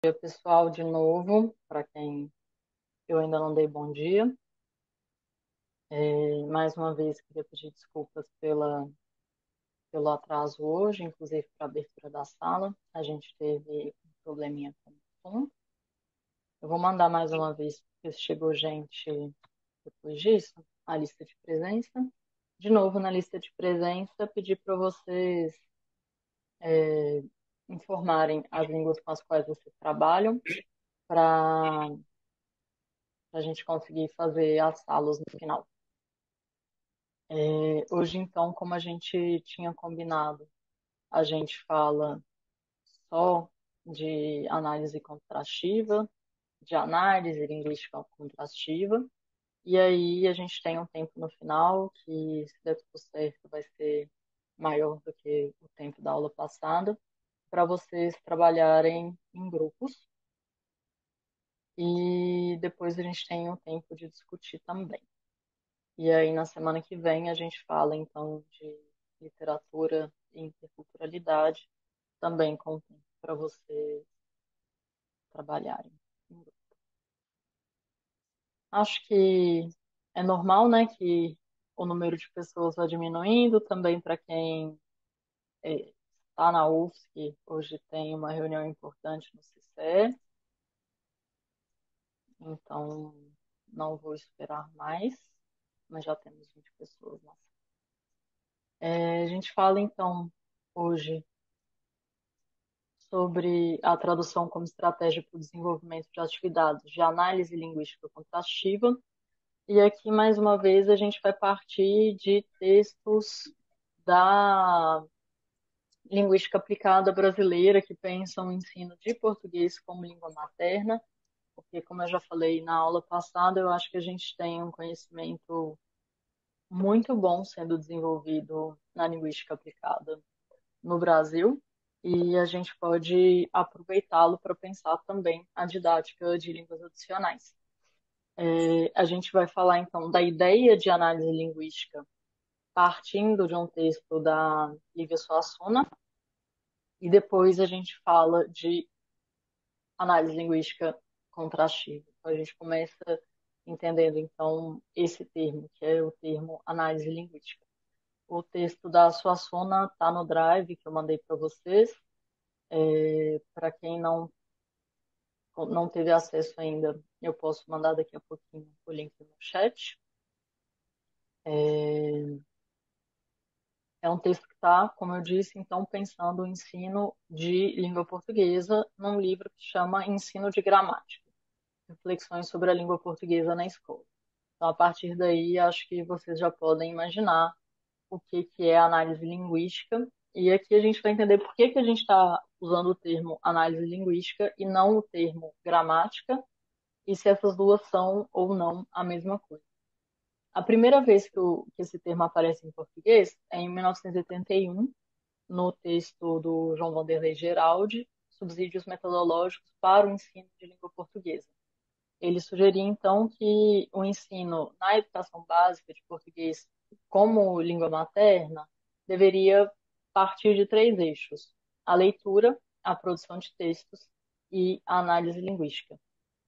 Dia, pessoal, de novo, para quem eu ainda não dei bom dia. Mais uma vez, queria pedir desculpas pelo atraso hoje, inclusive para a abertura da sala. A gente teve um probleminha com o som. Eu vou mandar mais uma vez, porque chegou gente depois disso, a lista de presença. De novo, na lista de presença, pedir para vocês informarem as línguas com as quais vocês trabalham, para a gente conseguir fazer as salas no final. Hoje, então, como a gente tinha combinado, a gente fala só de análise contrastiva, de análise linguística contrastiva, e aí a gente tem um tempo no final que, se der tudo certo, vai ser maior do que o tempo da aula passada, para vocês trabalharem em grupos, e depois a gente tem um tempo de discutir também. E aí, na semana que vem, a gente fala, então, de literatura e interculturalidade, também com tempo para vocês trabalharem. Acho que é normal, né, que o número de pessoas vai diminuindo, também para quem está na UFSC, hoje tem uma reunião importante no CICE, então não vou esperar mais, mas já temos 20 pessoas lá. A gente fala, então, hoje sobre a tradução como estratégia para o desenvolvimento de atividades de análise linguística contrastiva. E aqui, mais uma vez, a gente vai partir de textos da linguística aplicada brasileira que pensam o ensino de português como língua materna, porque, como eu já falei na aula passada, eu acho que a gente tem um conhecimento muito bom sendo desenvolvido na linguística aplicada no Brasil, e a gente pode aproveitá-lo para pensar também a didática de línguas adicionais. A gente vai falar então da ideia de análise linguística partindo de um texto da Lívia Suassuna, e depois a gente fala de análise linguística contrastiva. Então, a gente começa entendendo então esse termo, que é o termo análise linguística. O texto da Suassuna está no Drive que eu mandei para vocês. Para quem não teve acesso ainda, eu posso mandar daqui a pouquinho o link no chat. É um texto que está, como eu disse, então, pensando o ensino de língua portuguesa num livro que chama Ensino de Gramática, Reflexões sobre a Língua Portuguesa na Escola. Então, a partir daí, acho que vocês já podem imaginar o que é análise linguística. E aqui a gente vai entender por que a gente está usando o termo análise linguística e não o termo gramática, e se essas duas são ou não a mesma coisa. A primeira vez que esse termo aparece em português é em 1981, no texto do João Vanderlei Geraldi, Subsídios Metodológicos para o Ensino de Língua Portuguesa. Ele sugeria, então, que o ensino na educação básica de português como língua materna deveria partir de três eixos: a leitura, a produção de textos e a análise linguística.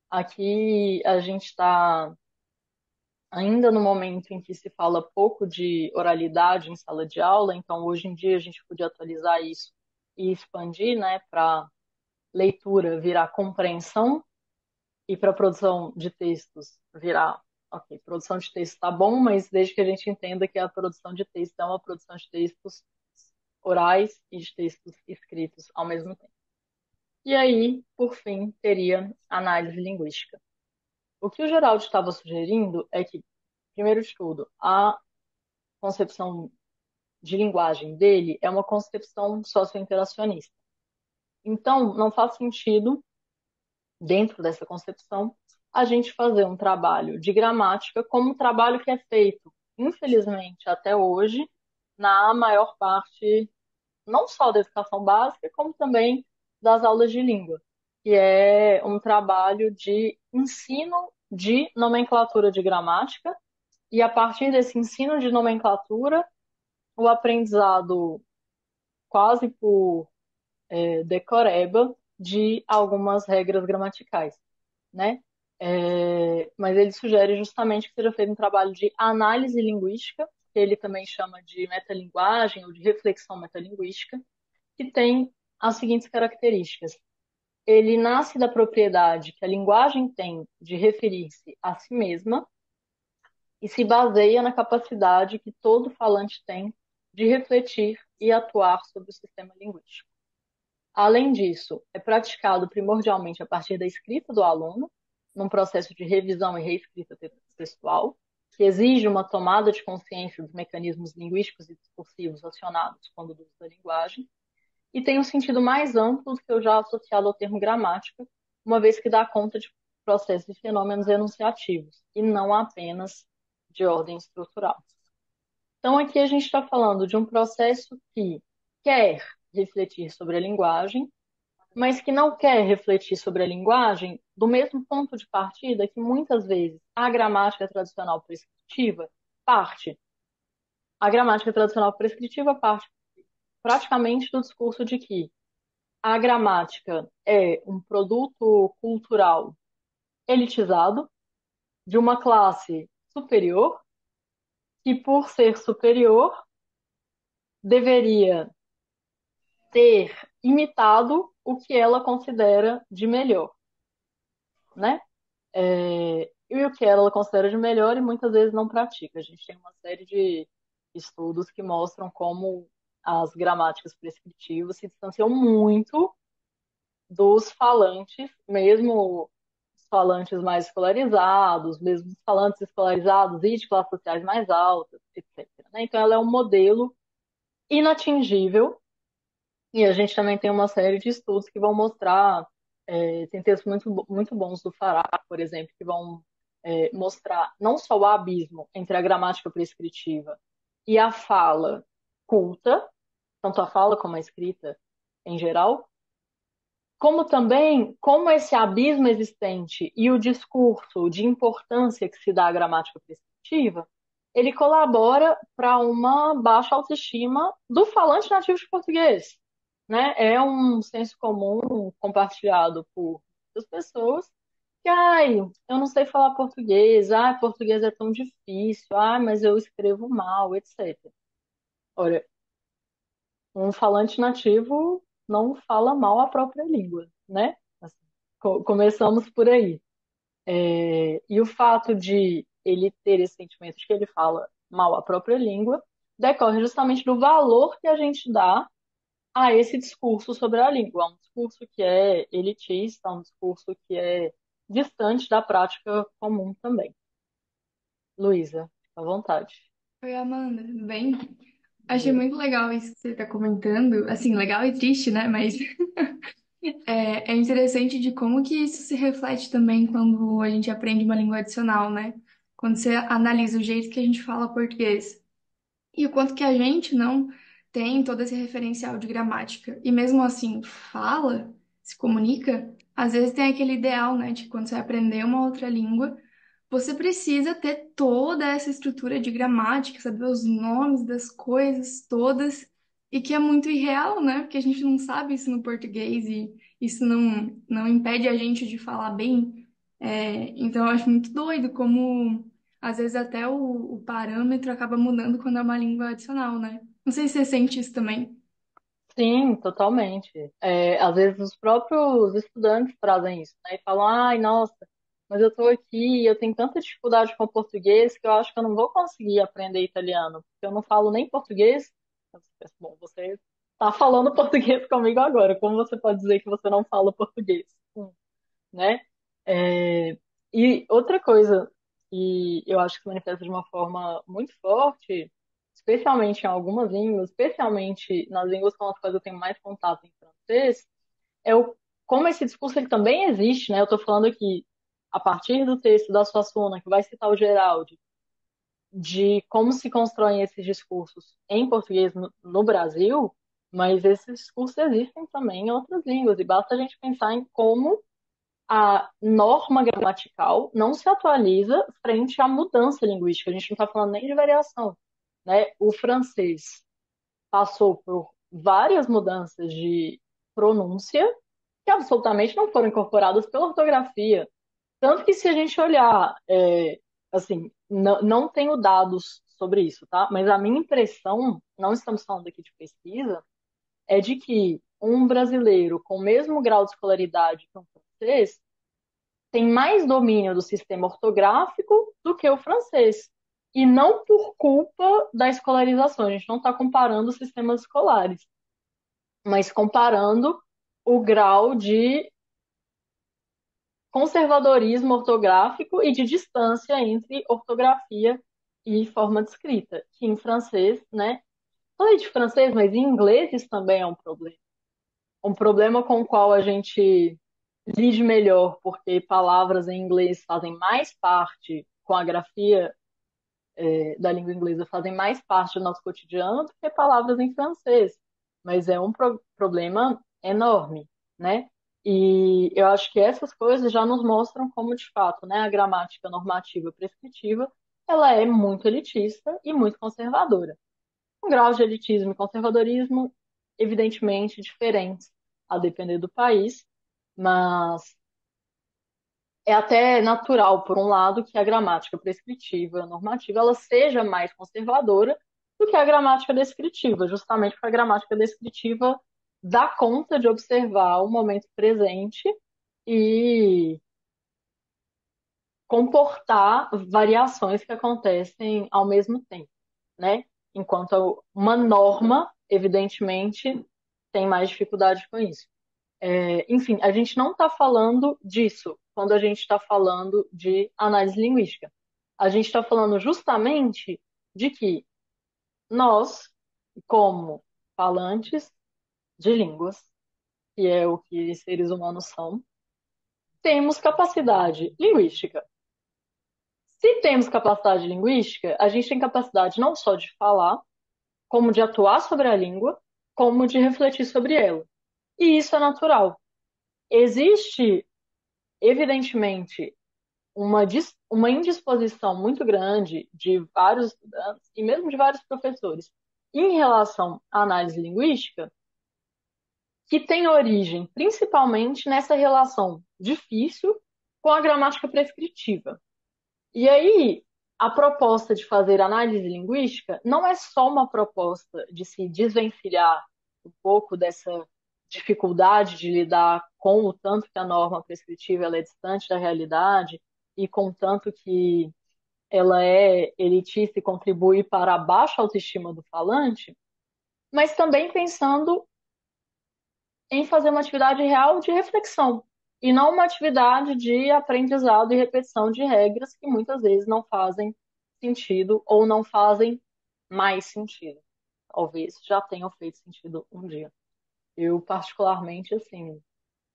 Aqui a gente está ainda no momento em que se fala pouco de oralidade em sala de aula, então hoje em dia a gente podia atualizar isso e expandir, né, para leitura virar compreensão e para produção de textos virar, ok, produção de texto está bom, mas desde que a gente entenda que a produção de texto é uma produção de textos orais e de textos escritos ao mesmo tempo. E aí, por fim, teria análise linguística. O que o Geraldo estava sugerindo é que, primeiro de tudo, a concepção de linguagem dele é uma concepção socio-interacionista. Então, não faz sentido, dentro dessa concepção, a gente fazer um trabalho de gramática como um trabalho que é feito, infelizmente, até hoje, na maior parte, não só da educação básica, como também das aulas de língua, que é um trabalho de ensino de nomenclatura de gramática, e a partir desse ensino de nomenclatura, o aprendizado quase por decoreba de algumas regras gramaticais, né? Mas ele sugere justamente que seja feito um trabalho de análise linguística, que ele também chama de metalinguagem ou de reflexão metalinguística, que tem as seguintes características. Ele nasce da propriedade que a linguagem tem de referir-se a si mesma e se baseia na capacidade que todo falante tem de refletir e atuar sobre o sistema linguístico. Além disso, é praticado primordialmente a partir da escrita do aluno, num processo de revisão e reescrita textual, que exige uma tomada de consciência dos mecanismos linguísticos e discursivos acionados quando o uso da linguagem, e tem um sentido mais amplo do que o já associado ao termo gramática, uma vez que dá conta de processos e fenômenos enunciativos, e não apenas de ordem estrutural. Então, aqui a gente está falando de um processo que quer refletir sobre a linguagem, mas que não quer refletir sobre a linguagem do mesmo ponto de partida que muitas vezes a gramática tradicional prescritiva parte. A gramática tradicional prescritiva parte praticamente do discurso de que a gramática é um produto cultural elitizado de uma classe superior, que por ser superior deveria ter imitado o que ela considera de melhor, né? E o que ela considera de melhor e muitas vezes não pratica. A gente tem uma série de estudos que mostram como as gramáticas prescritivas se distanciam muito dos falantes, mesmo os falantes mais escolarizados, mesmo os falantes escolarizados e de classes sociais mais altas, etc., né? Então, ela é um modelo inatingível e a gente também tem uma série de estudos que vão mostrar, tem textos muito bons do Fará, por exemplo, que vão mostrar não só o abismo entre a gramática prescritiva e a fala culta, tanto a fala como a escrita em geral, como também como esse abismo existente e o discurso de importância que se dá à gramática prescritiva, ele colabora para uma baixa autoestima do falante nativo de português, né? É um senso comum compartilhado por muitas pessoas que, ai, eu não sei falar português, ai, português é tão difícil, ai, mas eu escrevo mal, etc. Olha, um falante nativo não fala mal a própria língua, né? Assim, começamos por aí. E o fato de ele ter esse sentimento de que ele fala mal a própria língua decorre justamente do valor que a gente dá a esse discurso sobre a língua. Um discurso que é elitista, um discurso que é distante da prática comum também. Luísa, fica à vontade. Oi, Amanda, tudo bem? Achei muito legal isso que você está comentando. Assim, legal e triste, né? Mas é interessante de como que isso se reflete também quando a gente aprende uma língua adicional, né? Quando você analisa o jeito que a gente fala português. E o quanto que a gente não tem todo esse referencial de gramática. E mesmo assim, fala, se comunica, às vezes tem aquele ideal, né, de que quando você aprender uma outra língua, você precisa ter toda essa estrutura de gramática, saber os nomes das coisas todas, e que é muito irreal, né? Porque a gente não sabe isso no português e isso não impede a gente de falar bem. Então eu acho muito doido como às vezes até o parâmetro acaba mudando quando é uma língua adicional, né? Não sei se você sente isso também. Sim, totalmente. Às vezes os próprios estudantes trazem isso, né? E falam, ai, nossa, mas eu estou aqui, eu tenho tanta dificuldade com o português que eu acho que eu não vou conseguir aprender italiano, porque eu não falo nem português. Eu penso, bom, você está falando português comigo agora, como você pode dizer que você não fala português? Né? É, e outra coisa que eu acho que se manifesta de uma forma muito forte, especialmente em algumas línguas, especialmente nas línguas com as quais eu tenho mais contato em francês, é como esse discurso ele também existe, né? Eu estou falando aqui, a partir do texto da Suassuna, que vai citar o Geraldi, de como se constroem esses discursos em português no Brasil, mas esses discursos existem também em outras línguas, e basta a gente pensar em como a norma gramatical não se atualiza frente à mudança linguística. A gente não está falando nem de variação, né? O francês passou por várias mudanças de pronúncia que absolutamente não foram incorporadas pela ortografia. Tanto que se a gente olhar, assim, não tenho dados sobre isso, tá? Mas a minha impressão, não estamos falando aqui de pesquisa, é de que um brasileiro com o mesmo grau de escolaridade que um francês tem mais domínio do sistema ortográfico do que o francês. E não por culpa da escolarização. A gente não está comparando os sistemas escolares, mas comparando o grau de conservadorismo ortográfico e de distância entre ortografia e forma de escrita, que em francês, né? Falei de francês, mas em inglês isso também é um problema. Um problema com o qual a gente lide melhor, porque palavras em inglês fazem mais parte, com a grafia da língua inglesa, fazem mais parte do nosso cotidiano do que palavras em francês. Mas é um problema enorme, né? E eu acho que essas coisas já nos mostram como, de fato, né, a gramática normativa prescritiva, ela é muito elitista e muito conservadora. Um grau de elitismo e conservadorismo, evidentemente, diferentes a depender do país, mas é até natural, por um lado, que a gramática prescritiva, normativa, ela seja mais conservadora do que a gramática descritiva, justamente porque a gramática descritiva dá conta de observar o momento presente e comportar variações que acontecem ao mesmo tempo, né? Enquanto uma norma, evidentemente, tem mais dificuldade com isso. Enfim, a gente não está falando disso quando a gente está falando de análise linguística. A gente está falando justamente de que nós, como falantes de línguas, que é o que seres humanos são, temos capacidade linguística. Se temos capacidade linguística, a gente tem capacidade não só de falar, como de atuar sobre a língua, como de refletir sobre ela. E isso é natural. Existe, evidentemente, uma indisposição muito grande de vários estudantes e mesmo de vários professores em relação à análise linguística, que tem origem principalmente nessa relação difícil com a gramática prescritiva. E aí, a proposta de fazer análise linguística não é só uma proposta de se desvencilhar um pouco dessa dificuldade de lidar com o tanto que a norma prescritiva ela é distante da realidade e com o tanto que ela é elitista e contribui para a baixa autoestima do falante, mas também pensando em fazer uma atividade real de reflexão e não uma atividade de aprendizado e repetição de regras que muitas vezes não fazem sentido ou não fazem mais sentido. Talvez já tenham feito sentido um dia. Eu, particularmente, assim,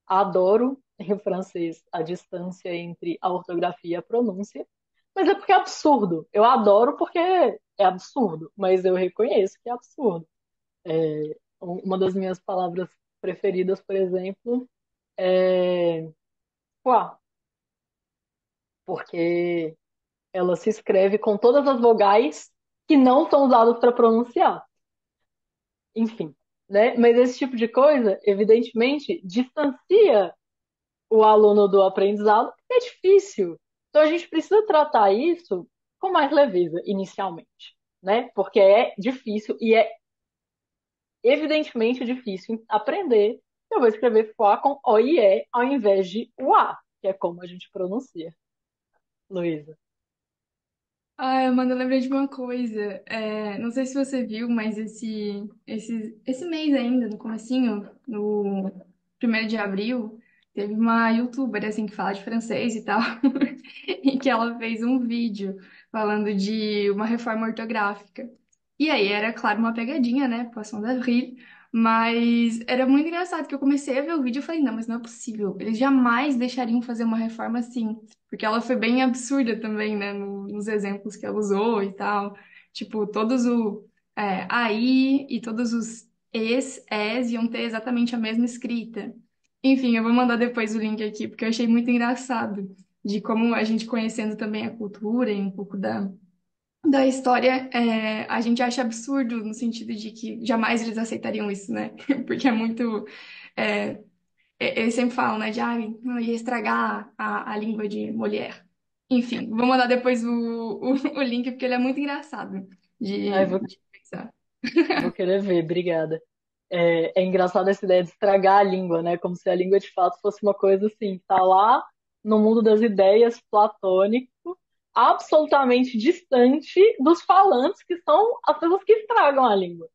adoro em francês a distância entre a ortografia e a pronúncia, mas é porque é absurdo. Eu adoro porque é absurdo, mas eu reconheço que é absurdo. Uma das minhas palavras preferidas, por exemplo, é quá, porque ela se escreve com todas as vogais que não são usadas para pronunciar. Enfim, né? Mas esse tipo de coisa, evidentemente, distancia o aluno do aprendizado, porque é difícil. Então a gente precisa tratar isso com mais leveza, inicialmente, né? Porque é difícil e é evidentemente difícil aprender. Eu vou escrever foie com O-I-E ao invés de UA, que é como a gente pronuncia, Luísa. Ah, Amanda, eu lembrei de uma coisa. Não sei se você viu, mas esse mês ainda, no comecinho, no 1º de abril, teve uma youtuber, assim, que fala de francês e tal, e que ela fez um vídeo falando de uma reforma ortográfica. E aí era, claro, uma pegadinha, né? Poisson d'avril. Mas era muito engraçado que eu comecei a ver o vídeo e falei, não, mas não é possível. Eles jamais deixariam fazer uma reforma assim. Porque ela foi bem absurda também, né? Nos exemplos que ela usou e tal. Tipo, todos o aí e todos os es iam ter exatamente a mesma escrita. Enfim, eu vou mandar depois o link aqui, porque eu achei muito engraçado. De como a gente conhecendo também a cultura e um pouco da história, a gente acha absurdo no sentido de que jamais eles aceitariam isso, né? Porque é muito. Eles sempre falam, né, de não ia estragar a língua de mulher. Enfim, vou mandar depois o link, porque ele é muito engraçado Ai, de pensar. vou querer ver, obrigada. É engraçado essa ideia de estragar a língua, né? Como se a língua de fato fosse uma coisa assim, tá lá no mundo das ideias platônico, absolutamente distante dos falantes, que são as pessoas que estragam a língua.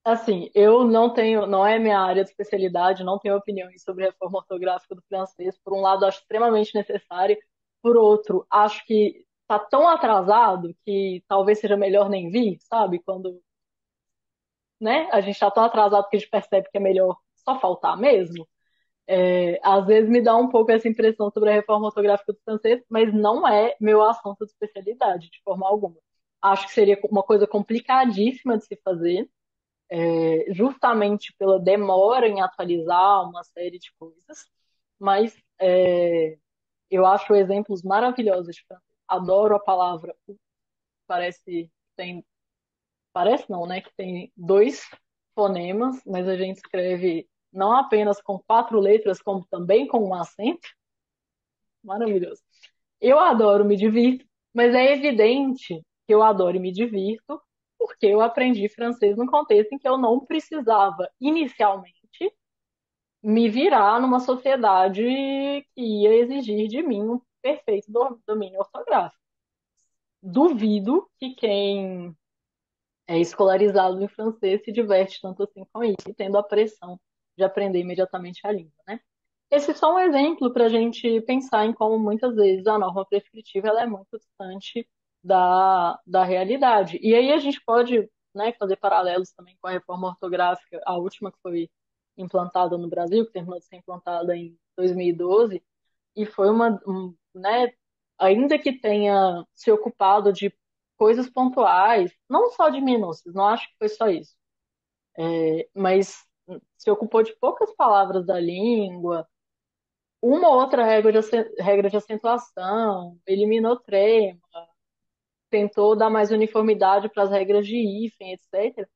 Assim, eu não tenho, não é minha área de especialidade, não tenho opiniões sobre reforma ortográfica do francês. Por um lado, acho extremamente necessário, por outro, acho que tá tão atrasado que talvez seja melhor nem vir, sabe? Quando, né, a gente tá tão atrasado que a gente percebe que é melhor só faltar mesmo. Às vezes me dá um pouco essa impressão sobre a reforma ortográfica do francês, mas não é meu assunto de especialidade, de forma alguma. Acho que seria uma coisa complicadíssima de se fazer, justamente pela demora em atualizar uma série de coisas, mas eu acho exemplos maravilhosos de francês. Adoro a palavra, parece tem, parece não, né, que tem dois fonemas, mas a gente escreve não apenas com 4 letras, como também com um acento. Maravilhoso. Eu adoro, me divirto, mas é evidente que eu adoro e me divirto porque eu aprendi francês num contexto em que eu não precisava inicialmente me virar numa sociedade que ia exigir de mim um perfeito domínio ortográfico. Duvido que quem é escolarizado em francês se diverte tanto assim com isso, tendo a pressão de aprender imediatamente a língua, né? Esse é só um exemplo para a gente pensar em como muitas vezes a norma prescritiva ela é muito distante da realidade. E aí a gente pode, né, fazer paralelos também com a reforma ortográfica, a última que foi implantada no Brasil, que terminou de ser implantada em 2012, e foi né, ainda que tenha se ocupado de coisas pontuais, não só de minúcias, não acho que foi só isso, mas se ocupou de poucas palavras da língua, uma ou outra regra de acentuação, eliminou trema, tentou dar mais uniformidade para as regras de hífen, etc.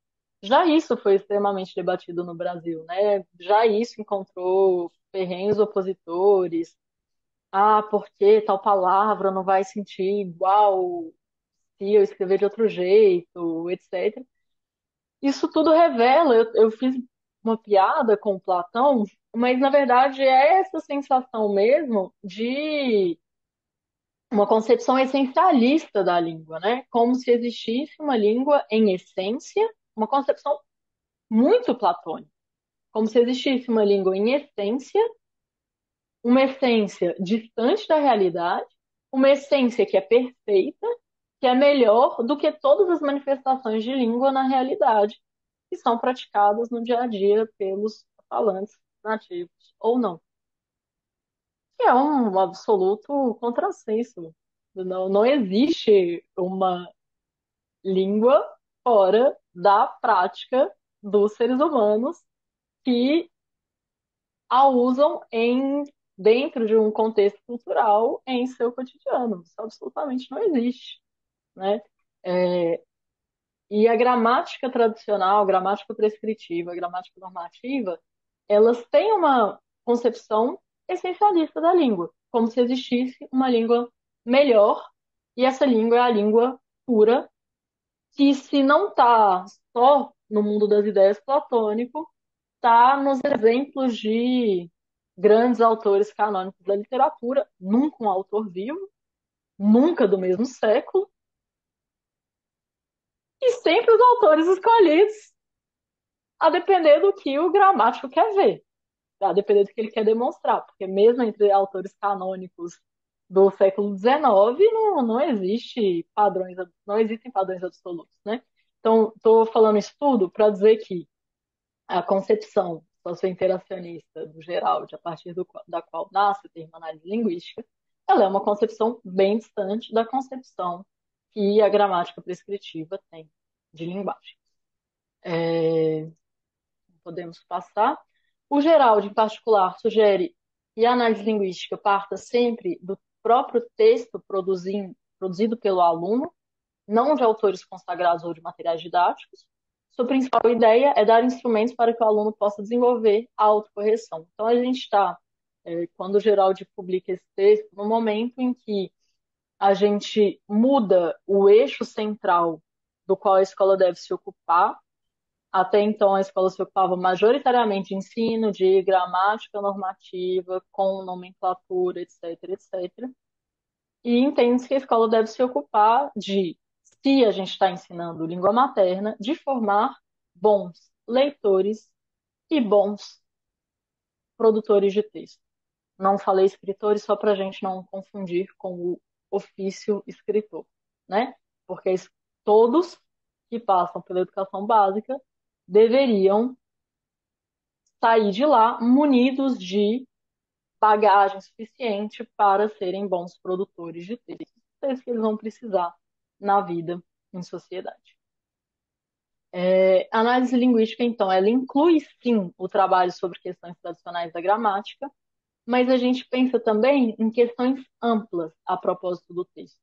Já isso foi extremamente debatido no Brasil, né? Já isso encontrou ferrenhos opositores. Ah, porque tal palavra não vai sentir igual se eu escrever de outro jeito, etc. Isso tudo revela. Eu fiz uma piada com o Platão, mas na verdade é essa sensação mesmo de uma concepção essencialista da língua, né? Como se existisse uma língua em essência, uma concepção muito platônica, como se existisse uma língua em essência, uma essência distante da realidade, uma essência que é perfeita, que é melhor do que todas as manifestações de língua na realidade, que são praticadas no dia a dia pelos falantes nativos ou não. Que é um absoluto contrassenso. Não existe uma língua fora da prática dos seres humanos que a usam dentro de um contexto cultural em seu cotidiano. Isso absolutamente não existe, né? É, e a gramática tradicional, a gramática prescritiva, a gramática normativa, elas têm uma concepção essencialista da língua, como se existisse uma língua melhor, e essa língua é a língua pura, que se não está só no mundo das ideias platônico, está nos exemplos de grandes autores canônicos da literatura, nunca um autor vivo, nunca do mesmo século, e sempre os autores escolhidos, a depender do que o gramático quer ver, a depender do que ele quer demonstrar, porque mesmo entre autores canônicos do século XIX não existe padrões, não existem padrões absolutos, né? Então, estou falando isso tudo para dizer que a concepção socio-interacionista do Geraldi, a partir da qual nasce o termo análise linguística, ela é uma concepção bem distante da concepção que a gramática prescritiva tem de linguagem. Podemos passar. O Geraldi, em particular, sugere que a análise linguística parta sempre do próprio texto produzido pelo aluno, não de autores consagrados ou de materiais didáticos. sua principal ideia é dar instrumentos para que o aluno possa desenvolver a autocorreção. Então, a gente está, quando o Geraldi publica esse texto, no momento em que a gente muda o eixo central do qual a escola deve se ocupar. Até então, a escola se ocupava majoritariamente de ensino, de gramática normativa, com nomenclatura, etc, etc. E entende-se que a escola deve se ocupar de, se a gente está ensinando língua materna, de formar bons leitores e bons produtores de texto. Não falei escritores só para a gente não confundir com o ofício escritor, né? Porque todos que passam pela educação básica deveriam sair de lá munidos de bagagem suficiente para serem bons produtores de textos. É isso que eles vão precisar na vida em sociedade. A análise linguística, então, ela inclui sim o trabalho sobre questões tradicionais da gramática, mas a gente pensa também em questões amplas a propósito do texto.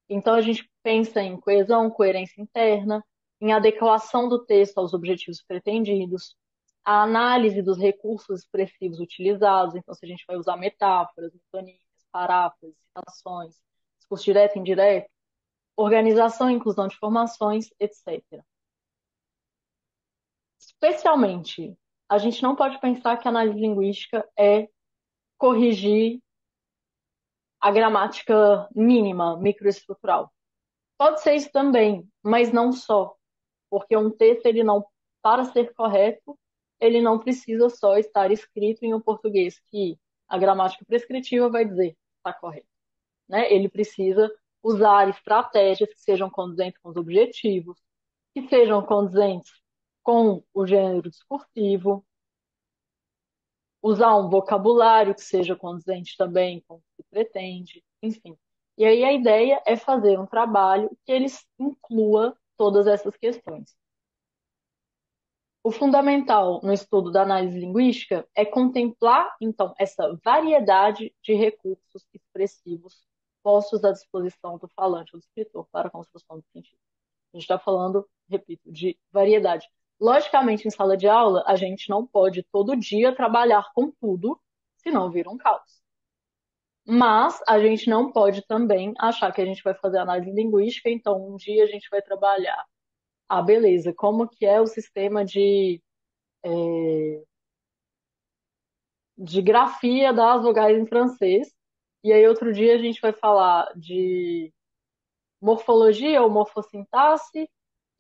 Então, a gente pensa em coesão, coerência interna, em adequação do texto aos objetivos pretendidos, a análise dos recursos expressivos utilizados. Então, se a gente vai usar metáforas, metonímias, paráfrases, citações, discurso direto e indireto, organização e inclusão de informações, etc. Especialmente, a gente não pode pensar que a análise linguística é corrigir a gramática mínima, microestrutural. Pode ser isso também, mas não só, porque um texto, ele não, para ser correto, ele não precisa só estar escrito em um português que a gramática prescritiva vai dizer que está correto, né? Ele precisa usar estratégias que sejam condizentes com os objetivos, que sejam condizentes com o gênero discursivo, usar um vocabulário que seja condizente também com o que se pretende, enfim. E aí a ideia é fazer um trabalho que eles inclua todas essas questões. O fundamental no estudo da análise linguística é contemplar, então, essa variedade de recursos expressivos postos à disposição do falante ou do escritor para a construção do sentido. A gente está falando, repito, de variedade. Logicamente, em sala de aula, a gente não pode todo dia trabalhar com tudo, senão vira um caos. Mas a gente não pode também achar que a gente vai fazer análise linguística, então um dia a gente vai trabalhar. Ah, beleza, como que é o sistema de grafia das vogais em francês? E aí outro dia a gente vai falar de morfologia ou morfossintaxe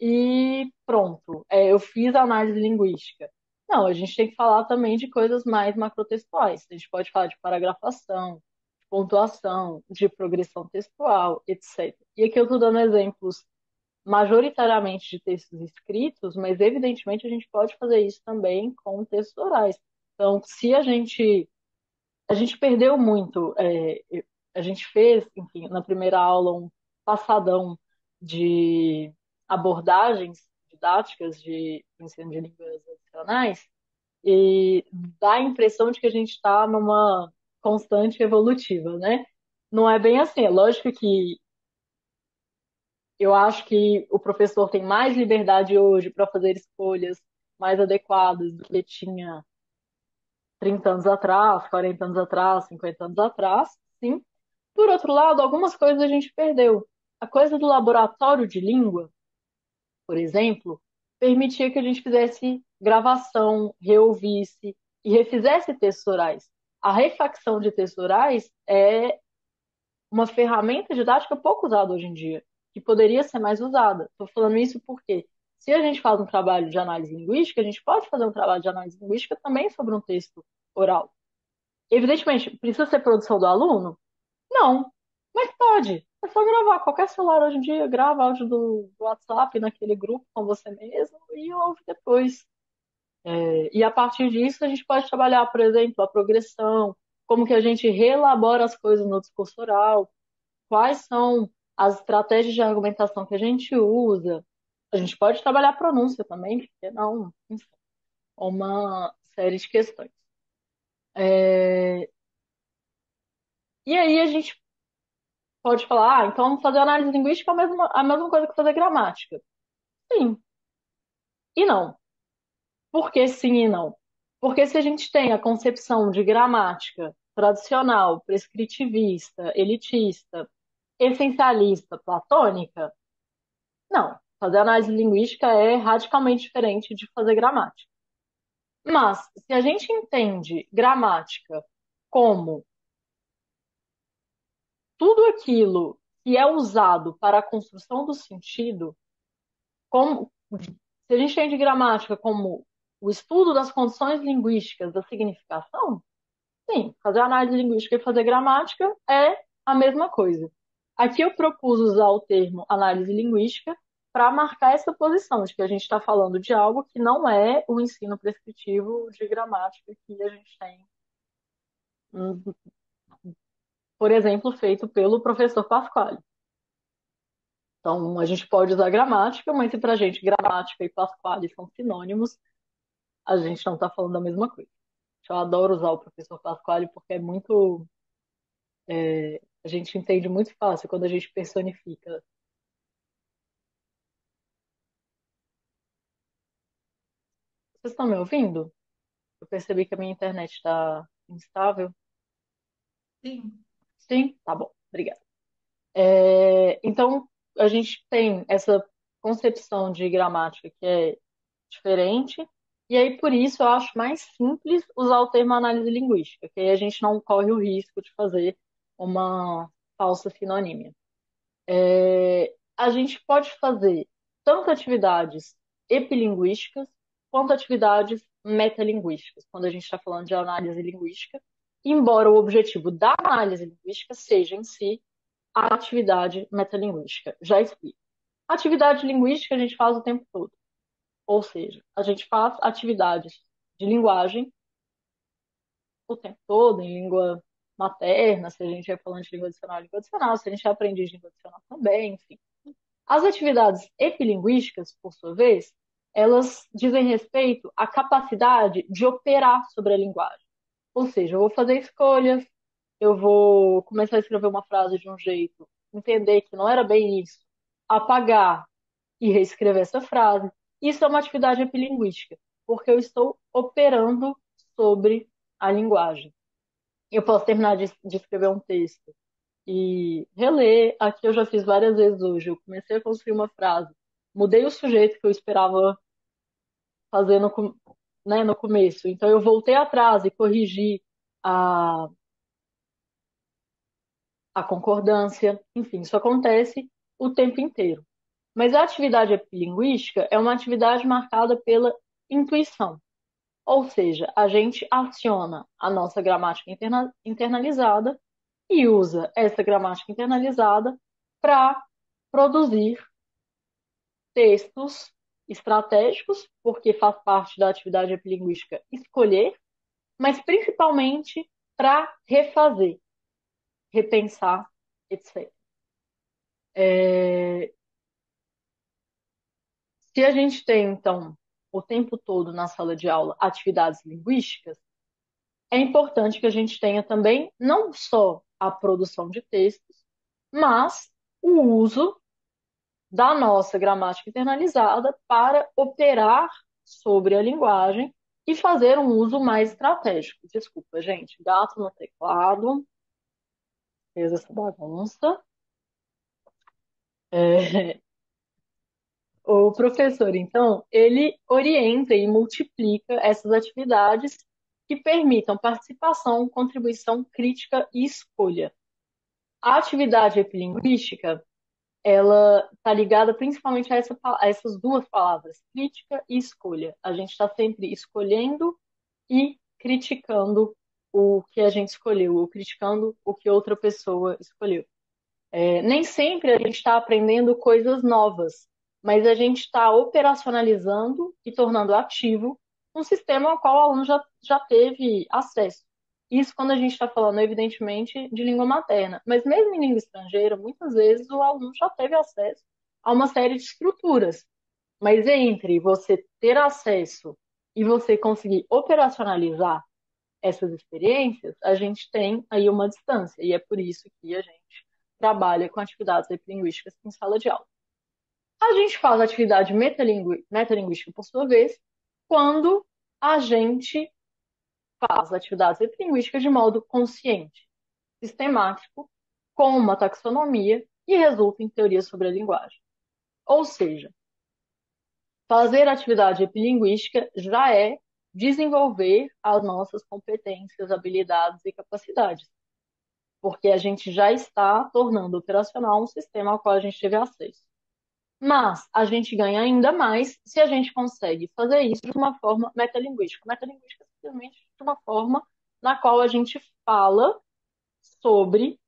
e pronto, eu fiz a análise linguística. Não, a gente tem que falar também de coisas mais macrotextuais. A gente pode falar de paragrafação, de pontuação, de progressão textual, etc. E aqui eu estou dando exemplos majoritariamente de textos escritos, mas evidentemente a gente pode fazer isso também com textos orais. Então, se a gente perdeu muito. A gente fez, enfim, na primeira aula um passadão de abordagens didáticas de ensino de línguas adicionais e dá a impressão de que a gente está numa constante evolutiva, né? Não é bem assim. É lógico que eu acho que o professor tem mais liberdade hoje para fazer escolhas mais adequadas do que tinha 30 anos atrás, 40 anos atrás, 50 anos atrás, sim. Por outro lado, algumas coisas a gente perdeu. A coisa do laboratório de língua, por exemplo, permitia que a gente fizesse gravação, reouvisse e refizesse textos orais. A refacção de textos orais é uma ferramenta didática pouco usada hoje em dia, que poderia ser mais usada. Estou falando isso porque, se a gente faz um trabalho de análise linguística, a gente pode fazer um trabalho de análise linguística também sobre um texto oral. Evidentemente, precisa ser produção do aluno? Não, mas pode. É só gravar. Qualquer celular hoje em dia grava áudio do WhatsApp naquele grupo com você mesmo e ouve depois. E a partir disso a gente pode trabalhar, por exemplo, a progressão, como que a gente reelabora as coisas no discurso oral, quais são as estratégias de argumentação que a gente usa. A gente pode trabalhar a pronúncia também, porque não, enfim, uma série de questões. E aí a gente pode falar, então fazer análise linguística é a mesma coisa que fazer gramática. Sim, E não. Por que sim e não? Porque se a gente tem a concepção de gramática tradicional, prescritivista, elitista, essencialista, platônica, não. Fazer análise linguística é radicalmente diferente de fazer gramática. Mas, se a gente entende gramática como tudo aquilo que é usado para a construção do sentido, como, se a gente entende gramática como o estudo das condições linguísticas da significação, sim, fazer análise linguística e fazer gramática é a mesma coisa. Aqui eu propus usar o termo análise linguística para marcar essa posição de que a gente está falando de algo que não é o ensino prescritivo de gramática que a gente tem, hum, por exemplo, feito pelo professor Pasquale. Então, a gente pode usar gramática, mas se para a gente gramática e Pasquale são sinônimos, a gente não está falando da mesma coisa. Eu adoro usar o professor Pasquale porque é muito. A gente entende muito fácil quando a gente personifica. Vocês estão me ouvindo? Eu percebi que a minha internet está instável. Sim. Sim? Tá bom, obrigada. Então, a gente tem essa concepção de gramática que é diferente, e aí por isso eu acho mais simples usar o termo análise linguística, que aí a gente não corre o risco de fazer uma falsa sinonímia. A gente pode fazer tanto atividades epilinguísticas quanto atividades metalinguísticas, quando a gente está falando de análise linguística, embora o objetivo da análise linguística seja em si a atividade metalinguística. Já explico. Atividade linguística a gente faz o tempo todo, ou seja, a gente faz atividades de linguagem o tempo todo, em língua materna, se a gente é falando de língua adicional, se a gente é aprendiz de língua adicional também, enfim. As atividades epilinguísticas, por sua vez, elas dizem respeito à capacidade de operar sobre a linguagem. Ou seja, eu vou fazer escolhas, eu vou começar a escrever uma frase de um jeito, entender que não era bem isso, apagar e reescrever essa frase. Isso é uma atividade epilinguística, porque eu estou operando sobre a linguagem. Eu posso terminar de escrever um texto e reler. Aqui eu já fiz várias vezes hoje. Eu comecei a construir uma frase, mudei o sujeito que eu esperava fazer né, no começo. Então eu voltei atrás e corrigi a, a concordância. Enfim, isso acontece o tempo inteiro. Mas a atividade epilinguística é uma atividade marcada pela intuição. Ou seja, a gente aciona a nossa gramática internalizada e usa essa gramática internalizada para produzir textos estratégicos, porque faz parte da atividade epilinguística escolher, mas principalmente para refazer, repensar, etc. Se a gente tem, então, o tempo todo na sala de aula atividades linguísticas, é importante que a gente tenha também não só a produção de textos, mas o uso da nossa gramática internalizada para operar sobre a linguagem e fazer um uso mais estratégico. Desculpa, gente, gato no teclado, fez essa bagunça. O professor, então, ele orienta e multiplica essas atividades que permitam participação, contribuição, crítica e escolha. A atividade epilinguística ela está ligada principalmente a essas duas palavras, crítica e escolha. A gente está sempre escolhendo e criticando o que a gente escolheu, ou criticando o que outra pessoa escolheu. Nem sempre a gente está aprendendo coisas novas, mas a gente está operacionalizando e tornando ativo um sistema ao qual o aluno já teve acesso. Isso quando a gente está falando, evidentemente, de língua materna. Mas mesmo em língua estrangeira, muitas vezes o aluno já teve acesso a uma série de estruturas. Mas entre você ter acesso e você conseguir operacionalizar essas experiências, a gente tem aí uma distância. E é por isso que a gente trabalha com atividades epilinguísticas em sala de aula. A gente faz atividade metalinguística, por sua vez, quando a gente faz atividades epilingüísticas de modo consciente, sistemático, com uma taxonomia e resulta em teorias sobre a linguagem. Ou seja, fazer atividade epilinguística já é desenvolver as nossas competências, habilidades e capacidades, porque a gente já está tornando operacional um sistema ao qual a gente teve acesso. Mas a gente ganha ainda mais se a gente consegue fazer isso de uma forma metalinguística. Metalinguística é simplesmente de uma forma na qual a gente fala sobre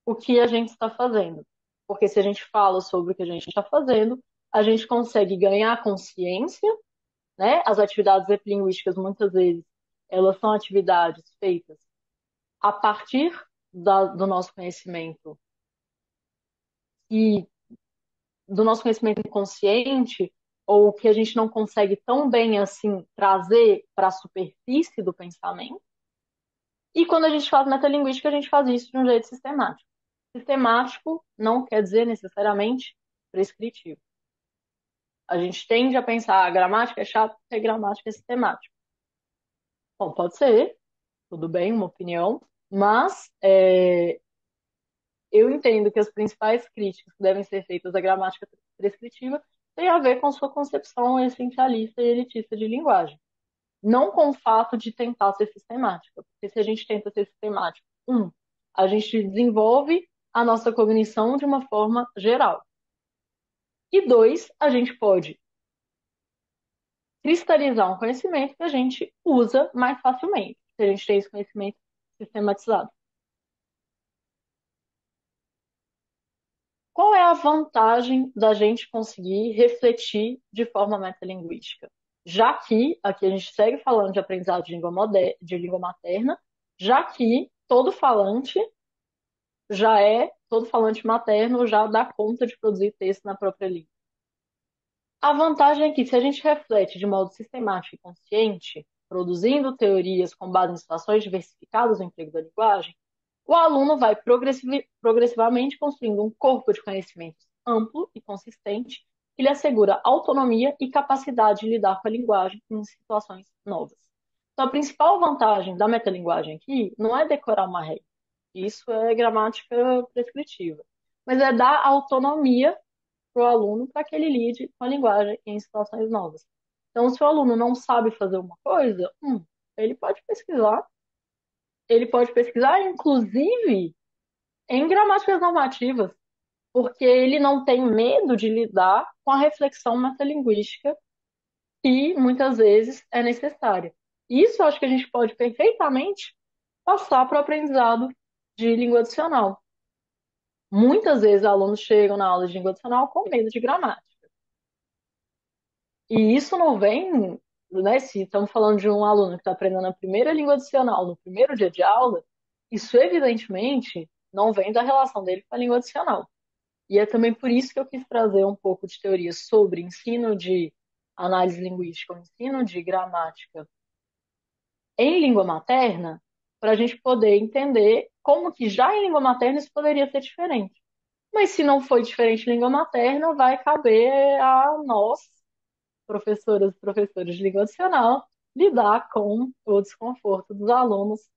o que a gente está fazendo. Porque se a gente fala sobre o que a gente está fazendo, a gente consegue ganhar consciência, né? As atividades epilinguísticas, muitas vezes, elas são atividades feitas a partir do nosso conhecimento e do nosso conhecimento inconsciente, ou que a gente não consegue tão bem assim trazer para a superfície do pensamento. E quando a gente faz metalinguística, a gente faz isso de um jeito sistemático. Sistemático não quer dizer necessariamente prescritivo. A gente tende a pensar a gramática é chato porque a gramática é sistemática. Bom, pode ser, tudo bem, uma opinião, mas eu entendo que as principais críticas que devem ser feitas à gramática prescritiva têm a ver com sua concepção essencialista e elitista de linguagem. Não com o fato de tentar ser sistemática. Porque se a gente tenta ser sistemático, a gente desenvolve a nossa cognição de uma forma geral. E dois, a gente pode cristalizar um conhecimento que a gente usa mais facilmente, se a gente tem esse conhecimento sistematizado. Qual é a vantagem da gente conseguir refletir de forma metalinguística? Já que aqui a gente segue falando de aprendizado de língua materna, já que todo falante materno já dá conta de produzir texto na própria língua. A vantagem é que, se a gente reflete de modo sistemático e consciente, produzindo teorias com base em situações diversificadas no emprego da linguagem, o aluno vai progressivamente construindo um corpo de conhecimentos amplo e consistente que lhe assegura autonomia e capacidade de lidar com a linguagem em situações novas. Então, a principal vantagem da metalinguagem aqui não é decorar uma regra. Isso é gramática prescritiva. Mas é dar autonomia para o aluno para que ele lide com a linguagem em situações novas. Então, se o aluno não sabe fazer uma coisa, ele pode pesquisar. Ele pode pesquisar, inclusive, em gramáticas normativas, porque ele não tem medo de lidar com a reflexão metalinguística que muitas vezes é necessária. Isso eu acho que a gente pode perfeitamente passar para o aprendizado de língua adicional. Muitas vezes alunos chegam na aula de língua adicional com medo de gramática. E isso não vem, né? Se estamos falando de um aluno que está aprendendo a primeira língua adicional no primeiro dia de aula, isso evidentemente não vem da relação dele com a língua adicional. E é também por isso que eu quis trazer um pouco de teoria sobre ensino de análise linguística, o ensino de gramática em língua materna, para a gente poder entender como que já em língua materna isso poderia ser diferente. Mas se não foi diferente em língua materna, vai caber a nós, professoras e professores de língua adicional, lidar com o desconforto dos alunos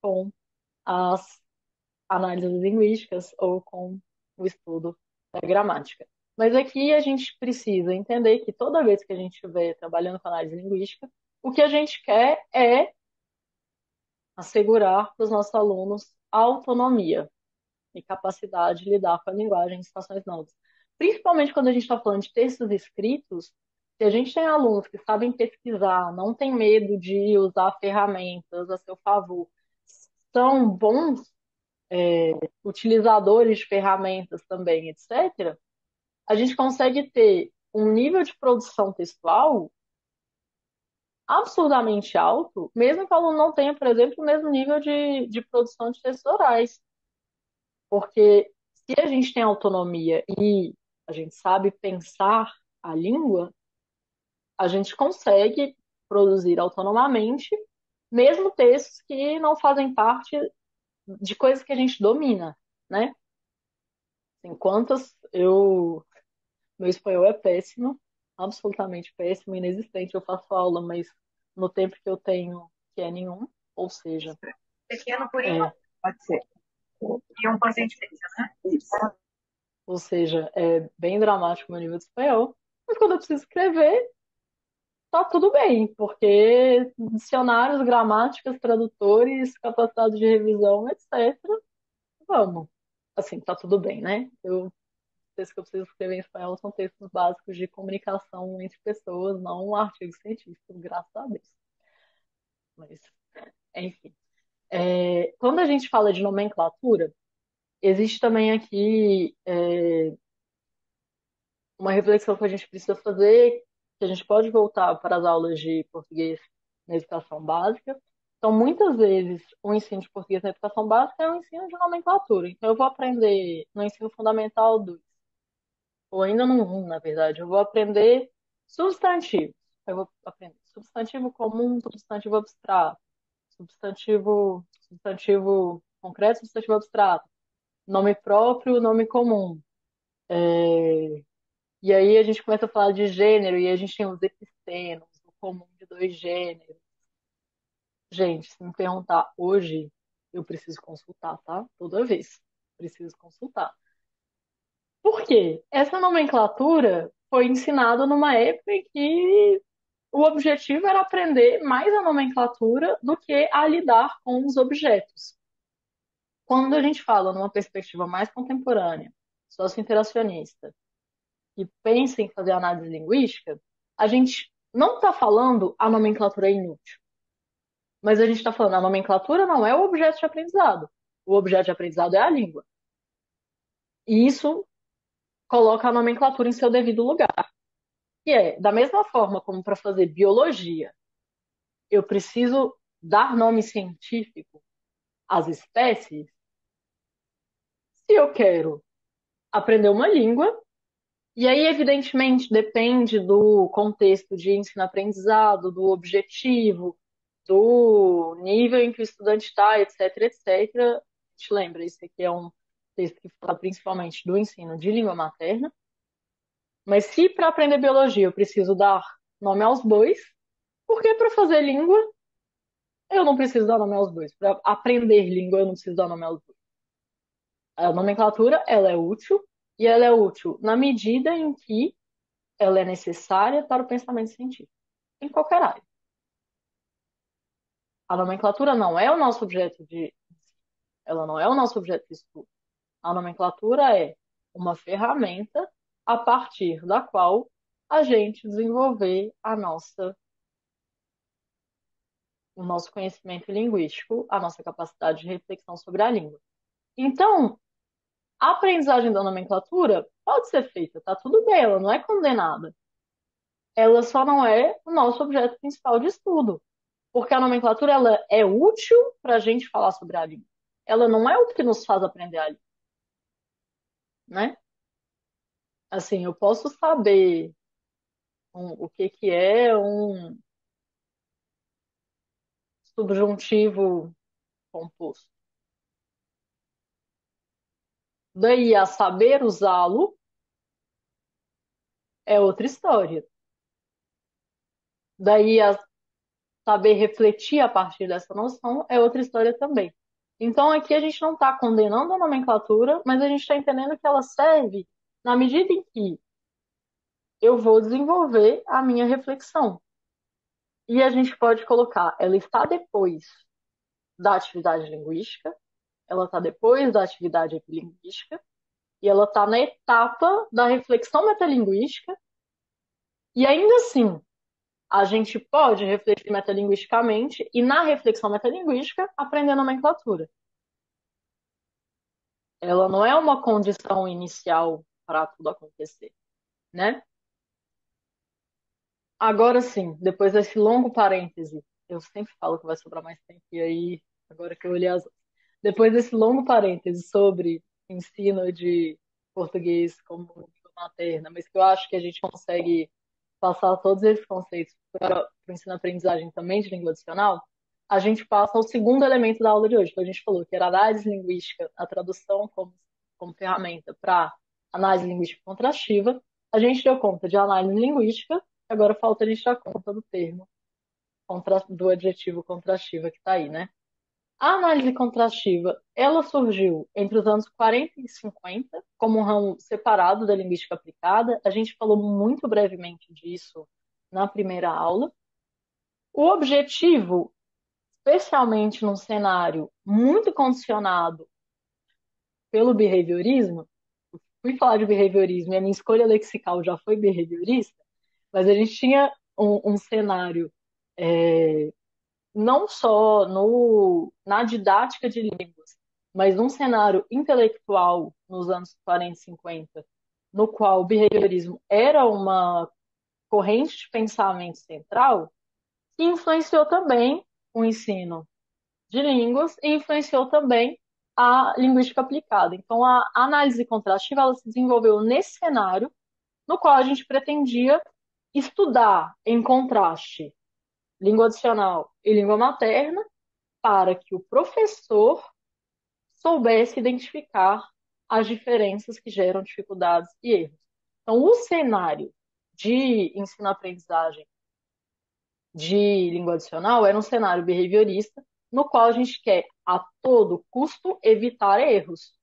com as análises linguísticas ou com o estudo da gramática. Mas aqui a gente precisa entender que toda vez que a gente estiver trabalhando com análise linguística, o que a gente quer é assegurar para os nossos alunos autonomia e capacidade de lidar com a linguagem em situações novas. Principalmente quando a gente está falando de textos escritos, se a gente tem alunos que sabem pesquisar, não tem medo de usar ferramentas a seu favor, são bons utilizadores de ferramentas também, etc., a gente consegue ter um nível de produção textual absurdamente alto, mesmo que o aluno não tenha, por exemplo, o mesmo nível de produção de textos orais. Porque se a gente tem autonomia e a gente sabe pensar a língua, a gente consegue produzir autonomamente, mesmo textos que não fazem parte de coisas que a gente domina, né? Enquanto eu Meu espanhol é péssimo, absolutamente péssimo, inexistente. Eu faço aula, mas no tempo que eu tenho, que é nenhum. Ou seja, Pequeno purinho? é, Pode ser. E um pãozinho de queijo, né? Isso. é bem dramático o meu nível de espanhol. Mas quando eu preciso escrever, tá tudo bem, porque dicionários, gramáticas, tradutores, capacidade de revisão, etc. Vamos. Assim, tá tudo bem, né? Os textos que eu preciso escrever em espanhol são textos básicos de comunicação entre pessoas, não artigos científicos, graças a Deus. Mas, enfim. Quando a gente fala de nomenclatura, existe também aqui uma reflexão que a gente precisa fazer, que a gente pode voltar para as aulas de português na educação básica. Então, muitas vezes, o ensino de português na educação básica é um ensino de nomenclatura. Então, eu vou aprender no ensino fundamental 2, ou ainda no 1, na verdade, eu vou aprender substantivos. Eu vou aprender substantivo comum, substantivo abstrato, substantivo concreto, substantivo abstrato, nome próprio, nome comum. E aí a gente começa a falar de gênero e a gente tem os epistenos, o comum de dois gêneros. Gente, se me perguntar hoje, eu preciso consultar, tá? Toda vez. Preciso consultar. Por quê? Essa nomenclatura foi ensinada numa época em que o objetivo era aprender mais a nomenclatura do que a lidar com os objetos. Quando a gente fala numa perspectiva mais contemporânea, socio-interacionista, que pensa em fazer análise linguística, a gente não está falando a nomenclatura é inútil, mas a gente está falando a nomenclatura não é o objeto de aprendizado. O objeto de aprendizado é a língua. E isso coloca a nomenclatura em seu devido lugar. Que é, da mesma forma como para fazer biologia, eu preciso dar nome científico às espécies, se eu quero aprender uma língua, e aí, evidentemente, depende do contexto de ensino-aprendizado, do objetivo, do nível em que o estudante está, etc, etc. Te lembra, isso aqui é um texto que fala principalmente do ensino de língua materna. Mas se para aprender biologia eu preciso dar nome aos bois, por que para fazer língua eu não preciso dar nome aos bois? Para aprender língua eu não preciso dar nome aos bois. A nomenclatura, ela é útil, e ela é útil na medida em que ela é necessária para o pensamento científico, em qualquer área. A nomenclatura não é o nosso objeto de, ela não é o nosso objeto de estudo. A nomenclatura é uma ferramenta a partir da qual a gente desenvolver o nosso conhecimento linguístico, a nossa capacidade de reflexão sobre a língua. Então, a aprendizagem da nomenclatura pode ser feita, tá tudo bem, ela não é condenada. Ela só não é o nosso objeto principal de estudo. Porque a nomenclatura ela é útil para a gente falar sobre a língua. Ela não é o que nos faz aprender a língua, né? Assim, eu posso saber o que que é um subjuntivo composto. Daí a saber usá-lo é outra história. Daí a saber refletir a partir dessa noção é outra história também. Então aqui a gente não está condenando a nomenclatura, mas a gente está entendendo que ela serve na medida em que eu vou desenvolver a minha reflexão. E a gente pode colocar, ela está depois da atividade linguística, ela está depois da atividade epilinguística, e ela está na etapa da reflexão metalinguística, e ainda assim, a gente pode refletir metalinguisticamente e, na reflexão metalinguística, aprender nomenclatura. Ela não é uma condição inicial para tudo acontecer, né? Agora sim, depois desse longo parêntese, eu sempre falo que vai sobrar mais tempo, e aí, agora que eu olhei as. Depois desse longo parêntese sobre ensino de português como língua materna, mas que eu acho que a gente consegue passar todos esses conceitos para o ensino-aprendizagem também de língua adicional, a gente passa ao segundo elemento da aula de hoje, que a gente falou, que era a análise linguística, a tradução como ferramenta para análise linguística contrastiva. A gente deu conta de análise linguística, agora falta a gente dar conta do termo, do adjetivo contrastiva que está aí, né? A análise contrastiva, ela surgiu entre os anos 40 e 50 como um ramo separado da linguística aplicada. A gente falou muito brevemente disso na primeira aula. O objetivo, especialmente num cenário muito condicionado pelo behaviorismo, fui falar de behaviorismo e a minha escolha lexical já foi behaviorista, mas a gente tinha um cenário não só na didática de línguas, mas num cenário intelectual nos anos 40 e 50, no qual o behaviorismo era uma corrente de pensamento central, que influenciou também o ensino de línguas e influenciou também a linguística aplicada. Então, a análise contrastiva ela se desenvolveu nesse cenário, no qual a gente pretendia estudar em contraste língua adicional e língua materna, para que o professor soubesse identificar as diferenças que geram dificuldades e erros. Então, o cenário de ensino-aprendizagem de língua adicional era um cenário behaviorista, no qual a gente quer, a todo custo, evitar erros.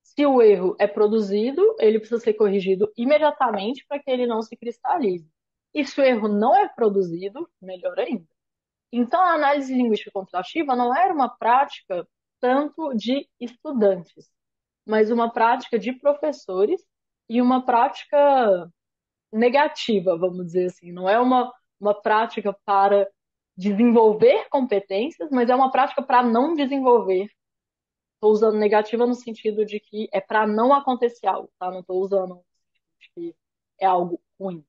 Se o erro é produzido, ele precisa ser corrigido imediatamente para que ele não se cristalize. E se o erro não é produzido, melhor ainda. Então, a análise linguística contrastiva não era uma prática tanto de estudantes, mas uma prática de professores e uma prática negativa, vamos dizer assim. Não é uma prática para desenvolver competências, mas é uma prática para não desenvolver. Estou usando negativa no sentido de que é para não acontecer algo, tá? Não estou usando no sentido de que é algo ruim.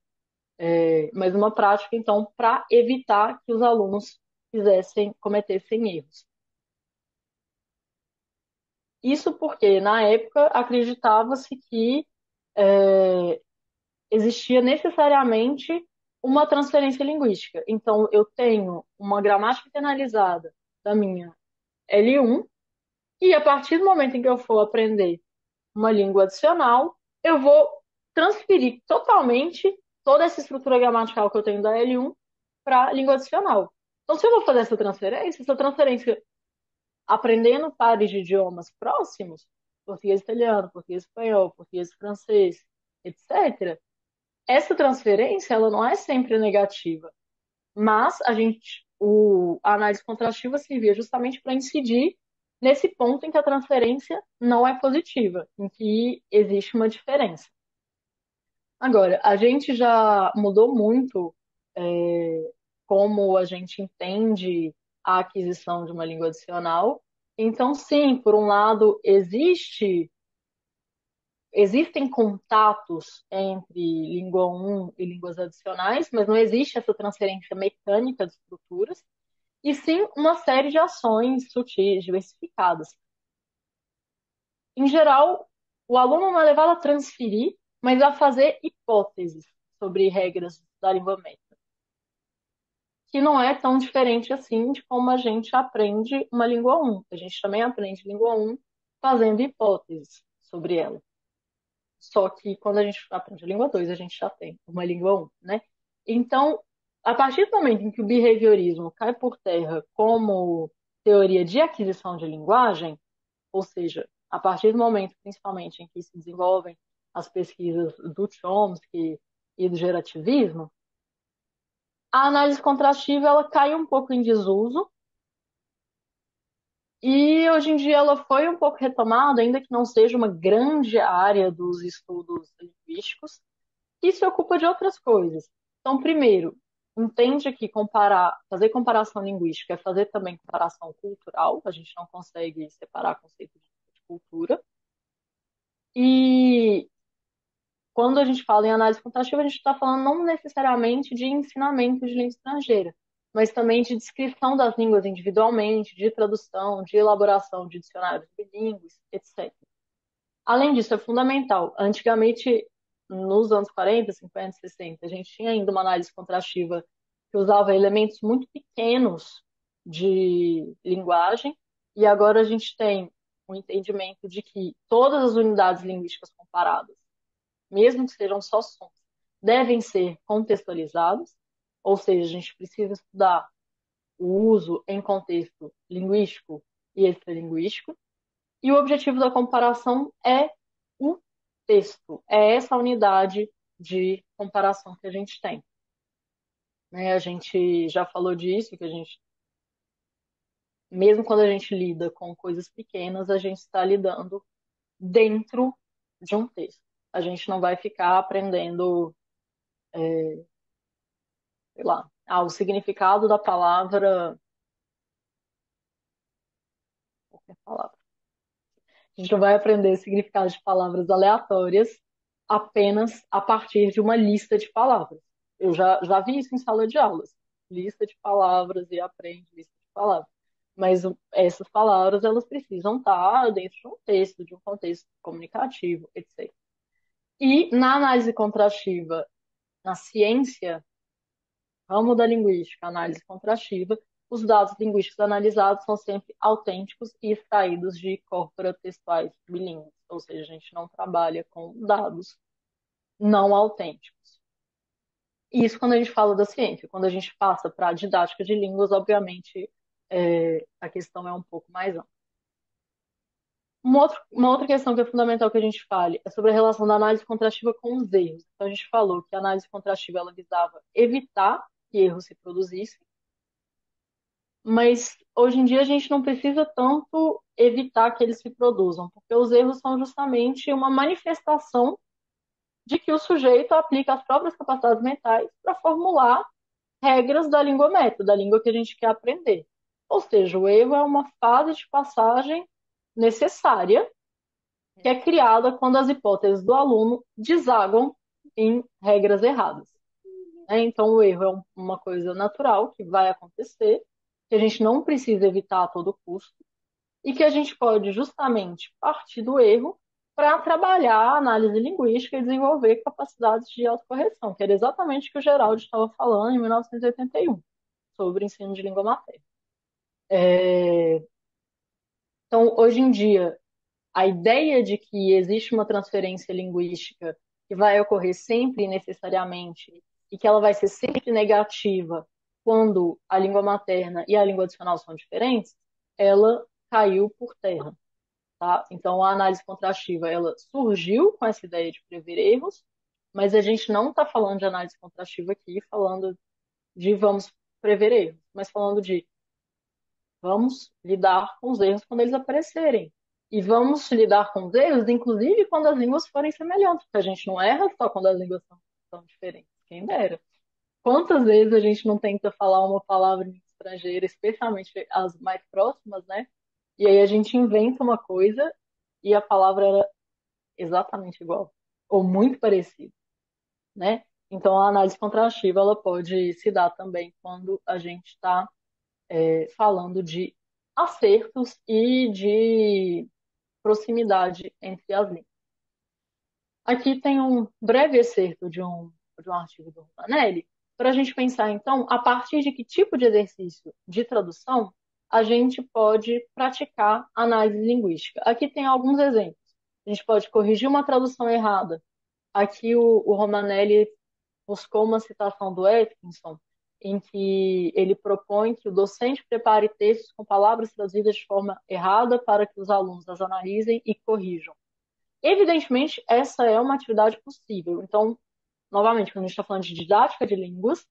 Mas uma prática, então, para evitar que os alunos cometessem erros. Isso porque, na época, acreditava-se que existia necessariamente uma transferência linguística. Então, eu tenho uma gramática internalizada da minha L1, e a partir do momento em que eu for aprender uma língua adicional, eu vou transferir totalmente toda essa estrutura gramatical que eu tenho da L1 para a língua adicional. Então, se eu vou fazer essa transferência aprendendo pares de idiomas próximos, português italiano, português espanhol, português francês, etc., essa transferência ela não é sempre negativa, mas a análise contrastiva servia justamente para incidir nesse ponto em que a transferência não é positiva, em que existe uma diferença. Agora, a gente já mudou muito como a gente entende a aquisição de uma língua adicional. Então, sim, por um lado, existem contatos entre língua 1 e línguas adicionais, mas não existe essa transferência mecânica de estruturas, e sim uma série de ações sutis, diversificadas. Em geral, o aluno não é levado a transferir, mas a fazer hipóteses sobre regras da língua médica, que não é tão diferente assim de como a gente aprende uma língua 1. A gente também aprende língua 1 fazendo hipóteses sobre ela. Só que quando a gente aprende a língua 2, a gente já tem uma língua 1, né? Então, a partir do momento em que o behaviorismo cai por terra como teoria de aquisição de linguagem, ou seja, a partir do momento, principalmente, em que se desenvolvem as pesquisas do Chomsky e do gerativismo, a análise contrastiva ela cai um pouco em desuso e hoje em dia ela foi um pouco retomada, ainda que não seja uma grande área dos estudos linguísticos, que se ocupa de outras coisas. Então, primeiro, entende que fazer comparação linguística é fazer também comparação cultural, a gente não consegue separar conceito de cultura. E quando a gente fala em análise contrastiva, a gente está falando não necessariamente de ensinamento de língua estrangeira, mas também de descrição das línguas individualmente, de tradução, de elaboração de dicionários bilíngues, etc. Além disso, é fundamental. Antigamente, nos anos 40, 50, 60, a gente tinha ainda uma análise contrastiva que usava elementos muito pequenos de linguagem, e agora a gente tem um entendimento de que todas as unidades linguísticas comparadas mesmo que sejam só sons, devem ser contextualizados, ou seja, a gente precisa estudar o uso em contexto linguístico e extralinguístico, e o objetivo da comparação é o texto, é essa unidade de comparação que a gente tem. Né? A gente já falou disso, que a gente, mesmo quando a gente lida com coisas pequenas, a gente está lidando dentro de um texto. A gente não vai ficar aprendendo, sei lá, o significado da palavra, qualquer palavra. A gente não vai aprender significado de palavras aleatórias apenas a partir de uma lista de palavras. Eu já vi isso em sala de aulas. Lista de palavras e aprende lista de palavras. Mas essas palavras, elas precisam estar dentro de um texto, de um contexto comunicativo, etc. E na análise contrastiva, na ciência, ramo da linguística, análise contrastiva, os dados linguísticos analisados são sempre autênticos e extraídos de corpora textuais bilíngues, ou seja, a gente não trabalha com dados não autênticos. Isso quando a gente fala da ciência. Quando a gente passa para a didática de línguas, obviamente, a questão é um pouco mais ampla. Uma outra questão que é fundamental que a gente fale é sobre a relação da análise contrastiva com os erros. Então, a gente falou que a análise contrastiva ela visava evitar que erros se produzissem, mas hoje em dia a gente não precisa tanto evitar que eles se produzam, porque os erros são justamente uma manifestação de que o sujeito aplica as próprias capacidades mentais para formular regras da língua método, da língua que a gente quer aprender. Ou seja, o erro é uma fase de passagem necessária que é criada quando as hipóteses do aluno desaguam em regras erradas. Então, o erro é uma coisa natural que vai acontecer, que a gente não precisa evitar a todo custo, e que a gente pode justamente partir do erro para trabalhar a análise linguística e desenvolver capacidades de autocorreção, que era exatamente o que o Geraldo estava falando em 1981, sobre o ensino de língua materna. Então, hoje em dia, a ideia de que existe uma transferência linguística que vai ocorrer sempre e necessariamente e que ela vai ser sempre negativa quando a língua materna e a língua adicional são diferentes, ela caiu por terra. Tá? Então, a análise contrastiva ela surgiu com essa ideia de prever erros, mas a gente não está falando de análise contrastiva aqui, falando de vamos prever erros, mas falando de vamos lidar com os erros quando eles aparecerem. E vamos lidar com os erros, inclusive quando as línguas forem semelhantes, porque a gente não erra só quando as línguas são diferentes. Quem dera. Quantas vezes a gente não tenta falar uma palavra em estrangeira, especialmente as mais próximas, né? E aí a gente inventa uma coisa e a palavra era exatamente igual, ou muito parecida, né? Então a análise contrastiva ela pode se dar também quando a gente está falando de acertos e de proximidade entre as línguas. Aqui tem um breve excerto de um artigo do Romanelli, para a gente pensar, então, a partir de que tipo de exercício de tradução a gente pode praticar análise linguística. Aqui tem alguns exemplos. A gente pode corrigir uma tradução errada. Aqui o Romanelli buscou uma citação do Atkinson, em que ele propõe que o docente prepare textos com palavras traduzidas de forma errada para que os alunos as analisem e corrijam. Evidentemente, essa é uma atividade possível. Então, novamente, quando a gente está falando de didática de línguas,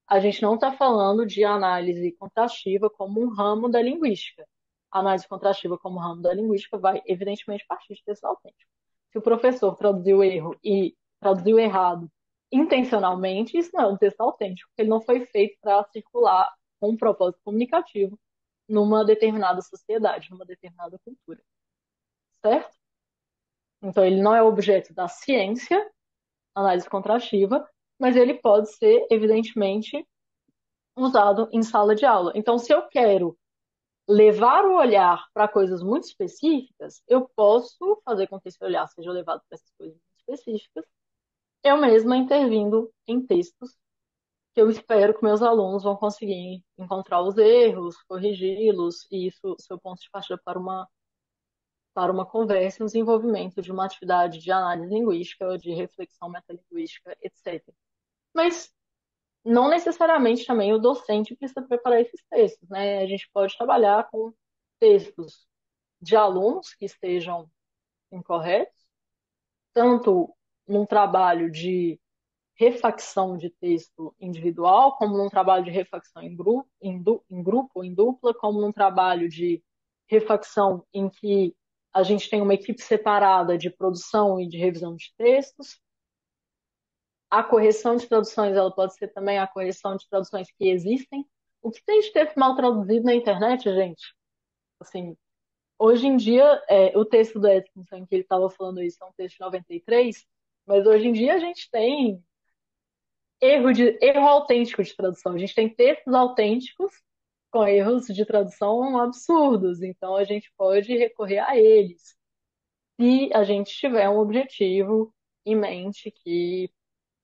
a gente não está falando de análise contrastiva como um ramo da linguística. A análise contrastiva como ramo da linguística vai, evidentemente, partir de texto autêntico. Se o professor traduziu erro e traduziu errado intencionalmente, isso não é um texto autêntico, porque ele não foi feito para circular com um propósito comunicativo numa determinada sociedade, numa determinada cultura. Certo? Então, ele não é objeto da ciência, análise contrastiva, mas ele pode ser, evidentemente, usado em sala de aula. Então, se eu quero levar o olhar para coisas muito específicas, eu posso fazer com que esse olhar seja levado para essas coisas muito específicas, eu mesma intervindo em textos que eu espero que meus alunos vão conseguir encontrar os erros, corrigi-los, e isso, seu ponto de partida para uma para uma conversa e um desenvolvimento de uma atividade de análise linguística, de reflexão metalinguística, etc. Mas não necessariamente também o docente precisa preparar esses textos, né? A gente pode trabalhar com textos de alunos que estejam incorretos, tanto num trabalho de refacção de texto individual, como num trabalho de refacção em grupo, em dupla, como num trabalho de refacção em que a gente tem uma equipe separada de produção e de revisão de textos. A correção de traduções, ela pode ser também a correção de traduções que existem. O que tem de texto mal traduzido na internet, gente? Assim, hoje em dia, o texto do Atkinson, que ele estava falando isso, é um texto de 93, mas hoje em dia a gente tem erro autêntico de tradução. A gente tem textos autênticos com erros de tradução absurdos, então a gente pode recorrer a eles se a gente tiver um objetivo em mente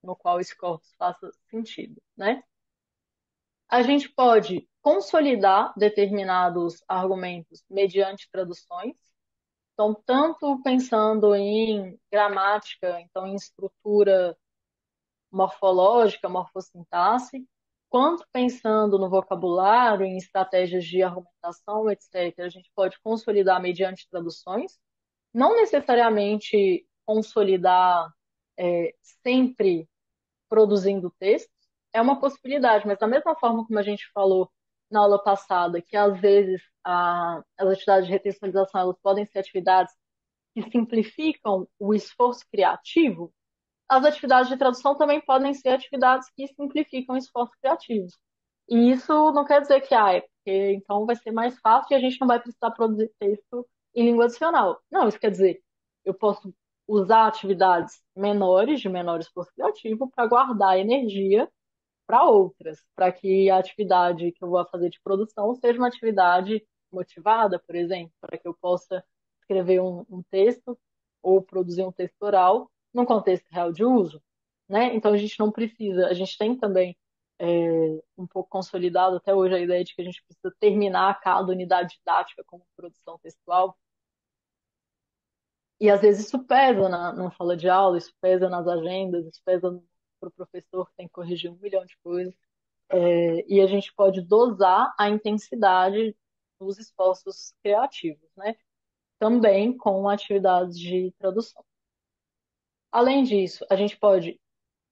no qual esse corpus faça sentido, né? A gente pode consolidar determinados argumentos mediante traduções. Então, tanto pensando em gramática, então em estrutura morfológica, morfossintaxe, quanto pensando no vocabulário, em estratégias de argumentação, etc., a gente pode consolidar mediante traduções, não necessariamente consolidar sempre produzindo textos, é uma possibilidade, mas da mesma forma como a gente falou na aula passada, que às vezes as atividades de retextualização elas podem ser atividades que simplificam o esforço criativo, as atividades de tradução também podem ser atividades que simplificam esforços criativos. E isso não quer dizer que é porque então vai ser mais fácil e a gente não vai precisar produzir texto em língua adicional. Não, isso quer dizer, eu posso usar atividades menores, de menor esforço criativo, para guardar energia para outras, para que a atividade que eu vou fazer de produção seja uma atividade motivada, por exemplo, para que eu possa escrever um texto ou produzir um texto oral num contexto real de uso, né? Então a gente não precisa, a gente tem também um pouco consolidado até hoje a ideia de que a gente precisa terminar cada unidade didática como produção textual. E às vezes isso pesa na sala de aula, isso pesa nas agendas, isso pesa para o professor que tem que corrigir um milhão de coisas. E a gente pode dosar a intensidade dos esforços criativos, né? Também com atividades de tradução. Além disso, a gente pode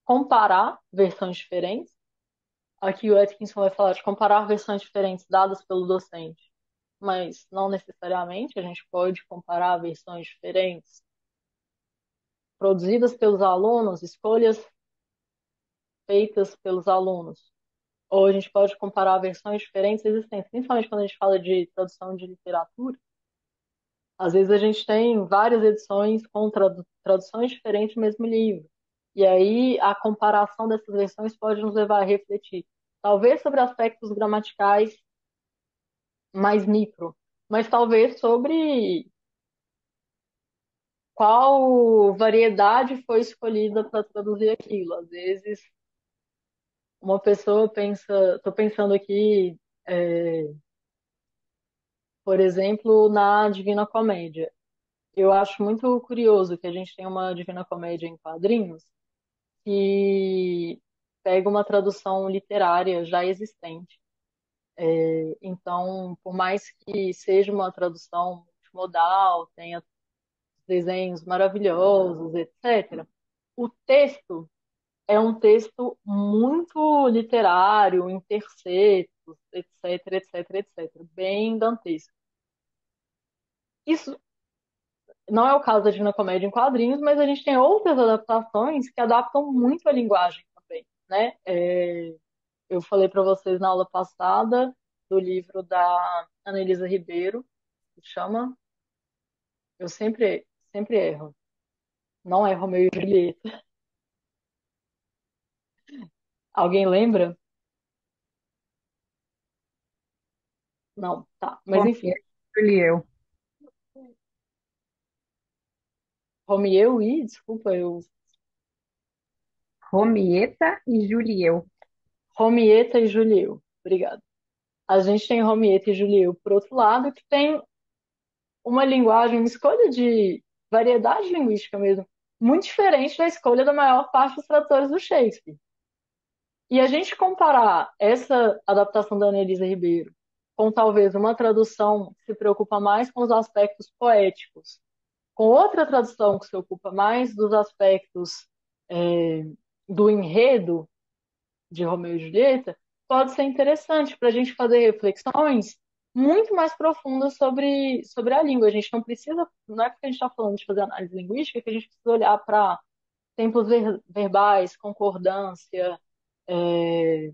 comparar versões diferentes. Aqui o Atkinson vai falar de comparar versões diferentes dadas pelo docente, mas não necessariamente. A gente pode comparar versões diferentes produzidas pelos alunos, escolhas feitas pelos alunos. Ou a gente pode comparar versões diferentes existentes, principalmente quando a gente fala de tradução de literatura. Às vezes a gente tem várias edições com traduções diferentes do mesmo livro. E aí a comparação dessas versões pode nos levar a refletir, talvez sobre aspectos gramaticais mais micro, mas talvez sobre qual variedade foi escolhida para traduzir aquilo. Às vezes uma pessoa pensa, estou pensando aqui, por exemplo, na Divina Comédia. Eu acho muito curioso que a gente tem uma Divina Comédia em quadrinhos que pega uma tradução literária já existente. Então, por mais que seja uma tradução multimodal, tenha desenhos maravilhosos, etc., o texto é um texto muito literário, em tercetos, etc, etc, etc, bem dantesco. Isso não é o caso da Divina Comédia em quadrinhos, mas a gente tem outras adaptações que adaptam muito a linguagem também, né? Eu falei para vocês na aula passada do livro da Anelisa Ribeiro, que chama, eu sempre erro, não é Romeu e Julieta. Alguém lembra? Não, tá. Mas enfim, Romeu e Julieu. Romeu e, desculpa, Romieta e Julieu. Romieta e Julieu. Obrigada. A gente tem Romieta e Julieu, por outro lado, que tem uma linguagem, uma escolha de variedade linguística mesmo, muito diferente da escolha da maior parte dos tradutores do Shakespeare. E a gente comparar essa adaptação da Annelise Ribeiro com talvez uma tradução que se preocupa mais com os aspectos poéticos, com outra tradução que se ocupa mais dos aspectos é, do enredo de Romeu e Julieta, pode ser interessante para a gente fazer reflexões muito mais profundas sobre a língua. A gente não precisa, não é porque a gente está falando de fazer análise linguística que a gente precisa olhar para tempos verbais, concordância, é,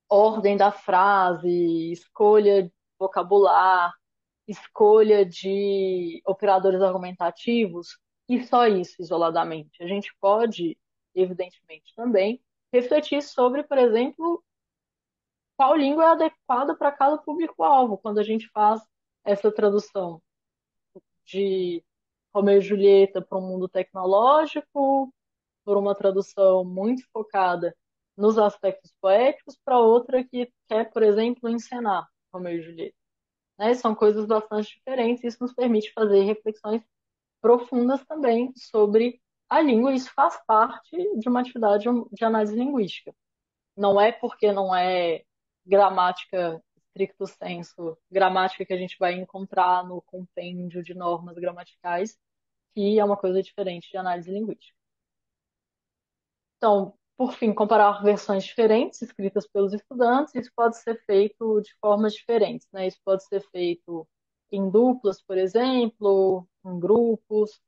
ordem da frase, escolha de vocabular, escolha de operadores argumentativos, e só isso isoladamente. A gente pode, evidentemente, também refletir sobre, por exemplo, qual língua é adequada para cada público-alvo, quando a gente faz essa tradução de Romeu e Julieta para um mundo tecnológico, por uma tradução muito focada nos aspectos poéticos, para outra que quer, por exemplo, encenar Romeu e Julieta. Né? São coisas bastante diferentes, e isso nos permite fazer reflexões profundas também sobre a língua, e isso faz parte de uma atividade de análise linguística. Não é porque não é gramática stricto sensu, gramática que a gente vai encontrar no compêndio de normas gramaticais, que é uma coisa diferente de análise linguística. Então, por fim, comparar versões diferentes escritas pelos estudantes, isso pode ser feito de formas diferentes, né? Isso pode ser feito em duplas, por exemplo, em grupos.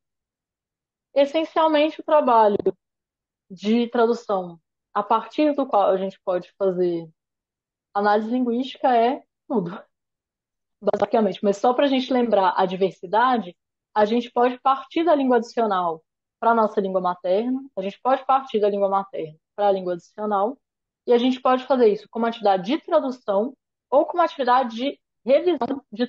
Essencialmente, o trabalho de tradução a partir do qual a gente pode fazer análise linguística é tudo, basicamente. Mas só para a gente lembrar a diversidade, a gente pode partir da língua adicional para a nossa língua materna, a gente pode partir da língua materna para a língua adicional, e a gente pode fazer isso como atividade de tradução ou como atividade de revisão de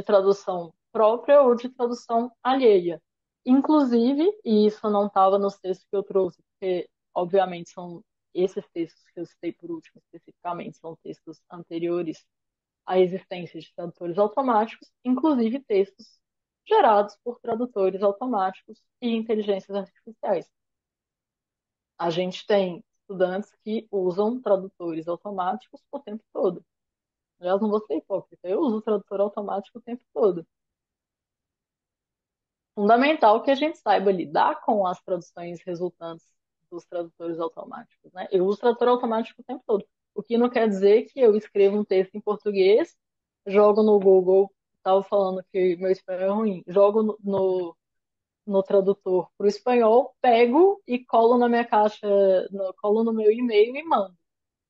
tradução própria ou de tradução alheia. Inclusive, e isso não estava nos textos que eu trouxe, porque, obviamente, são esses textos que eu citei por último, especificamente, são textos anteriores à existência de tradutores automáticos, inclusive textos gerados por tradutores automáticos e inteligências artificiais. A gente tem estudantes que usam tradutores automáticos o tempo todo. Aliás, não vou ser hipócrita, eu uso o tradutor automático o tempo todo. Fundamental que a gente saiba lidar com as traduções resultantes dos tradutores automáticos, né? Eu uso tradutor automático o tempo todo. O que não quer dizer que eu escrevo um texto em português, jogo no Google, estava falando que meu espanhol é ruim, jogo no tradutor para o espanhol, pego e colo na minha caixa, colo no meu e-mail e mando.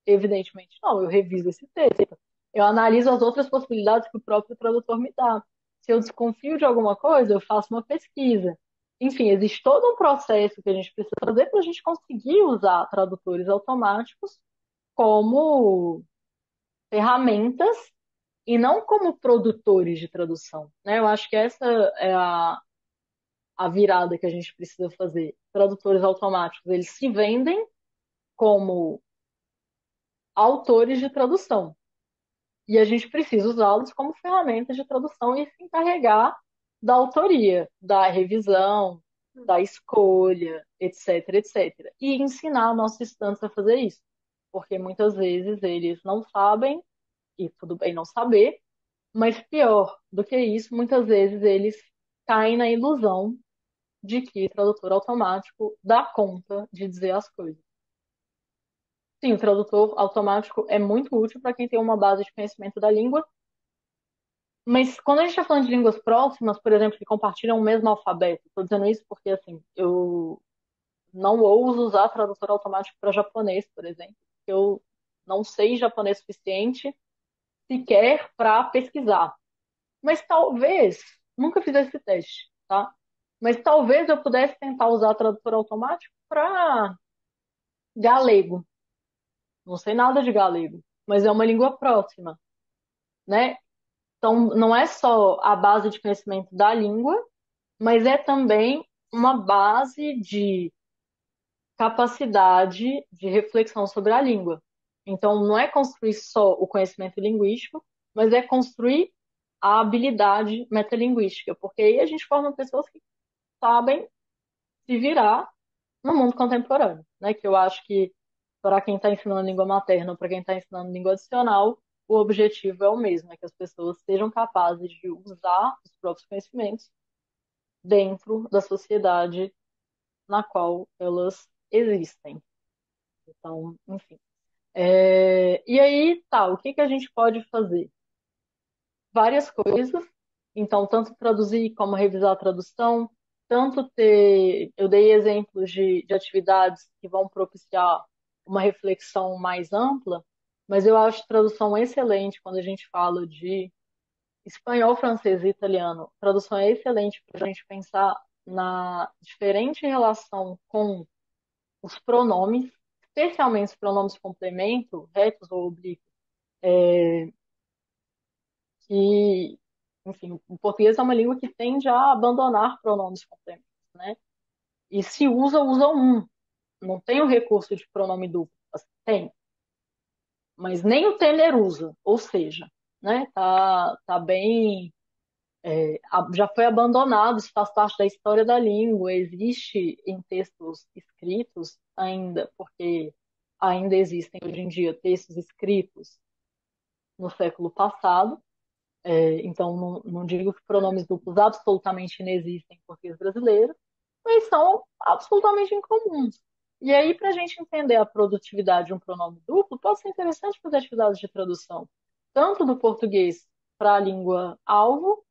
Evidentemente não, eu reviso esse texto. Eu analiso as outras possibilidades que o próprio tradutor me dá. Se eu desconfio de alguma coisa, eu faço uma pesquisa. Enfim, existe todo um processo que a gente precisa fazer para a gente conseguir usar tradutores automáticos como ferramentas e não como produtores de tradução, né? Eu acho que essa é a virada que a gente precisa fazer. Tradutores automáticos, eles se vendem como autores de tradução. E a gente precisa usá-los como ferramentas de tradução e se encarregar da autoria, da revisão, da escolha, etc, etc. E ensinar nossos estudantes a fazer isso. Porque muitas vezes eles não sabem, e tudo bem não saber, mas pior do que isso, muitas vezes eles caem na ilusão de que tradutor automático dá conta de dizer as coisas. Sim, o tradutor automático é muito útil para quem tem uma base de conhecimento da língua, mas quando a gente está falando de línguas próximas, por exemplo, que compartilham o mesmo alfabeto, estou dizendo isso porque, assim, eu não ouso usar tradutor automático para japonês, por exemplo, porque eu não sei japonês suficiente sequer para pesquisar. Mas talvez, nunca fiz esse teste, tá? Mas talvez eu pudesse tentar usar tradutor automático para galego. Não sei nada de galego, mas é uma língua próxima, né? Então, não é só a base de conhecimento da língua, mas é também uma base de capacidade de reflexão sobre a língua. Então, não é construir só o conhecimento linguístico, mas é construir a habilidade metalinguística, porque aí a gente forma pessoas que sabem se virar no mundo contemporâneo, né? Que eu acho que para quem está ensinando língua materna, para quem está ensinando língua adicional, o objetivo é o mesmo, é que as pessoas sejam capazes de usar os próprios conhecimentos dentro da sociedade na qual elas existem. Então, enfim. E aí, tá, o que que a gente pode fazer? Várias coisas. Então, tanto traduzir como revisar a tradução, tanto ter. Eu dei exemplos de atividades que vão propiciar uma reflexão mais ampla, mas eu acho tradução excelente quando a gente fala de espanhol, francês e italiano. Tradução é excelente para a gente pensar na diferente relação com os pronomes, especialmente os pronomes complemento, retos ou oblíquos, que, enfim, o português é uma língua que tende a abandonar pronomes complementos, né? E se usa, usa um. Não tem o recurso de pronome duplo. Assim, tem, mas nem o tener usa. Ou seja, né? Tá bem. Já foi abandonado, isso faz parte da história da língua. Existe em textos escritos ainda, porque ainda existem hoje em dia textos escritos no século passado. Então, não digo que pronomes duplos absolutamente inexistem em português brasileiro, mas são absolutamente incomuns. E aí, para a gente entender a produtividade de um pronome duplo, pode ser interessante fazer atividades de tradução, tanto do português para a língua alvo,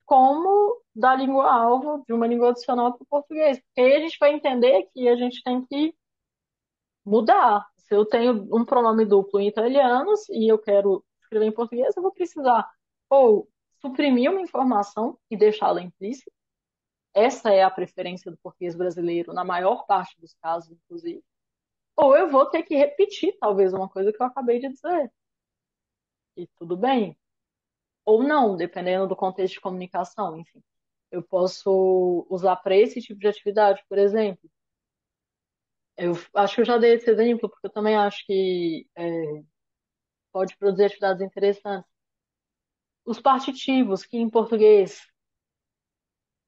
como da língua alvo de uma língua adicional para o português. Porque aí a gente vai entender que a gente tem que mudar. Se eu tenho um pronome duplo em italianos e eu quero escrever em português, eu vou precisar ou suprimir uma informação e deixá-la implícita. Essa é a preferência do português brasileiro, na maior parte dos casos, inclusive. Ou eu vou ter que repetir, talvez, uma coisa que eu acabei de dizer. E tudo bem. Ou não, dependendo do contexto de comunicação, enfim. Eu posso usar para esse tipo de atividade, por exemplo. Eu acho que eu já dei esse exemplo, porque eu também acho que pode produzir atividades interessantes. Os partitivos, que em português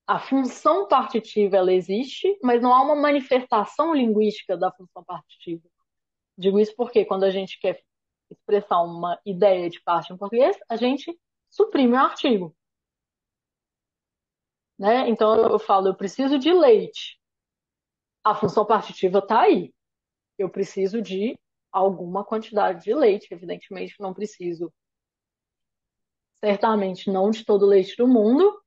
a função partitiva ela existe, mas não há uma manifestação linguística da função partitiva. Digo isso porque quando a gente quer expressar uma ideia de parte em português, a gente suprime o artigo, né? Então eu falo, eu preciso de leite. A função partitiva está aí. Eu preciso de alguma quantidade de leite, evidentemente não preciso, certamente não de todo o leite do mundo,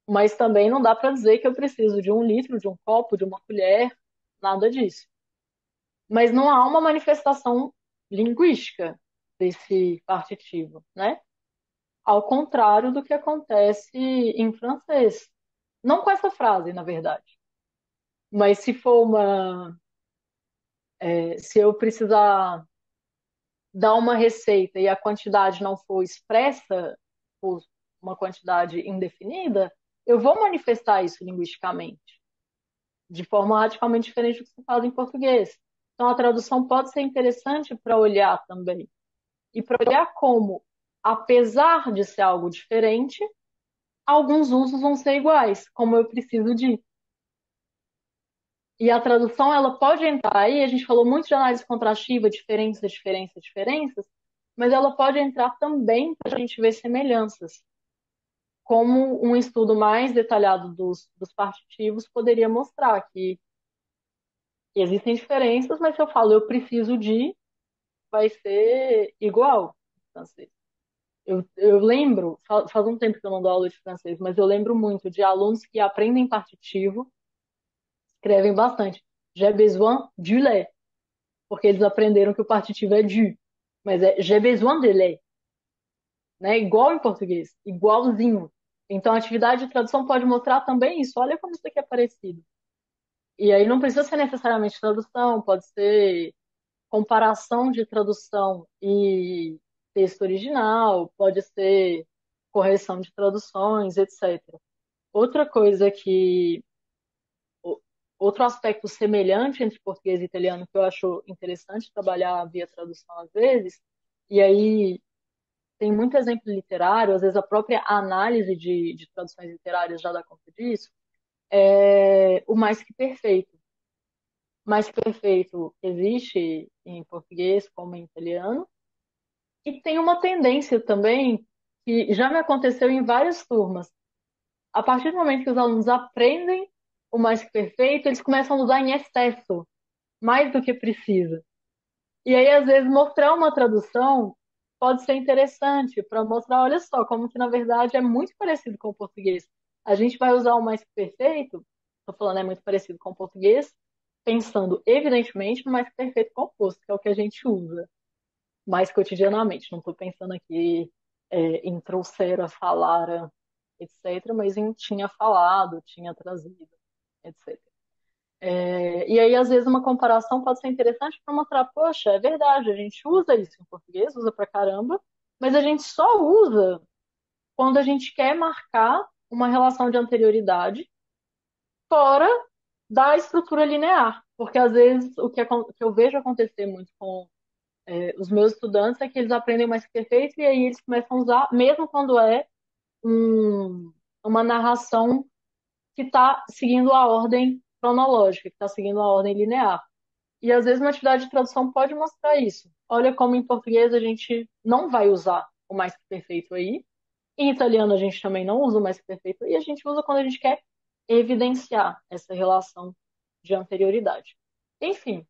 mas também não dá para dizer que eu preciso de um litro, de um copo, de uma colher, nada disso. Mas não há uma manifestação linguística desse partitivo, né? Ao contrário do que acontece em francês. Não com essa frase, na verdade. Mas se for se eu precisar dar uma receita e a quantidade não for expressa por uma quantidade indefinida, eu vou manifestar isso linguisticamente, de forma radicalmente diferente do que se faz em português. Então a tradução pode ser interessante para olhar também. E para olhar como, apesar de ser algo diferente, alguns usos vão ser iguais, como eu preciso de. E a tradução, ela pode entrar aí, a gente falou muito de análise contrastiva, diferenças, diferenças, diferenças, mas ela pode entrar também para a gente ver semelhanças, como um estudo mais detalhado dos partitivos poderia mostrar que existem diferenças, mas se eu falo eu preciso de, vai ser igual em francês. Eu lembro, faz um tempo que eu não dou aula de francês, mas eu lembro muito de alunos que aprendem partitivo, escrevem bastante. J'ai besoin du lait, porque eles aprenderam que o partitivo é du, mas é j'ai besoin de lait, né? Igual em português, igualzinho. Então, a atividade de tradução pode mostrar também isso. Olha como isso aqui é parecido. E aí não precisa ser necessariamente tradução, pode ser comparação de tradução e texto original, pode ser correção de traduções, etc. Outra coisa que outro aspecto semelhante entre português e italiano que eu acho interessante trabalhar via tradução às vezes, e aí tem muito exemplo literário, às vezes a própria análise de traduções literárias já dá conta disso, é o mais que perfeito. Mais que perfeito existe em português como em italiano, e tem uma tendência também que já me aconteceu em várias turmas. A partir do momento que os alunos aprendem o mais que perfeito, eles começam a usar em excesso, mais do que precisa. E aí, às vezes, mostrar uma tradução pode ser interessante para mostrar, olha só, como que na verdade é muito parecido com o português. A gente vai usar o mais que perfeito, estou falando é muito parecido com o português, pensando evidentemente no mais que perfeito composto, que é o que a gente usa mais cotidianamente. Não estou pensando aqui em trouxera, falara, etc., mas em tinha falado, tinha trazido, etc. E aí, às vezes, uma comparação pode ser interessante para mostrar, poxa, é verdade, a gente usa isso em português, usa pra caramba, mas a gente só usa quando a gente quer marcar uma relação de anterioridade fora da estrutura linear. Porque, às vezes, que eu vejo acontecer muito com os meus estudantes é que eles aprendem mais que perfeito e aí eles começam a usar, mesmo quando é uma narração que está seguindo a ordem cronológica, que está seguindo a ordem linear. E às vezes uma atividade de tradução pode mostrar isso. Olha como em português a gente não vai usar o mais que perfeito aí. Em italiano a gente também não usa o mais que perfeito e a gente usa quando a gente quer evidenciar essa relação de anterioridade. Enfim,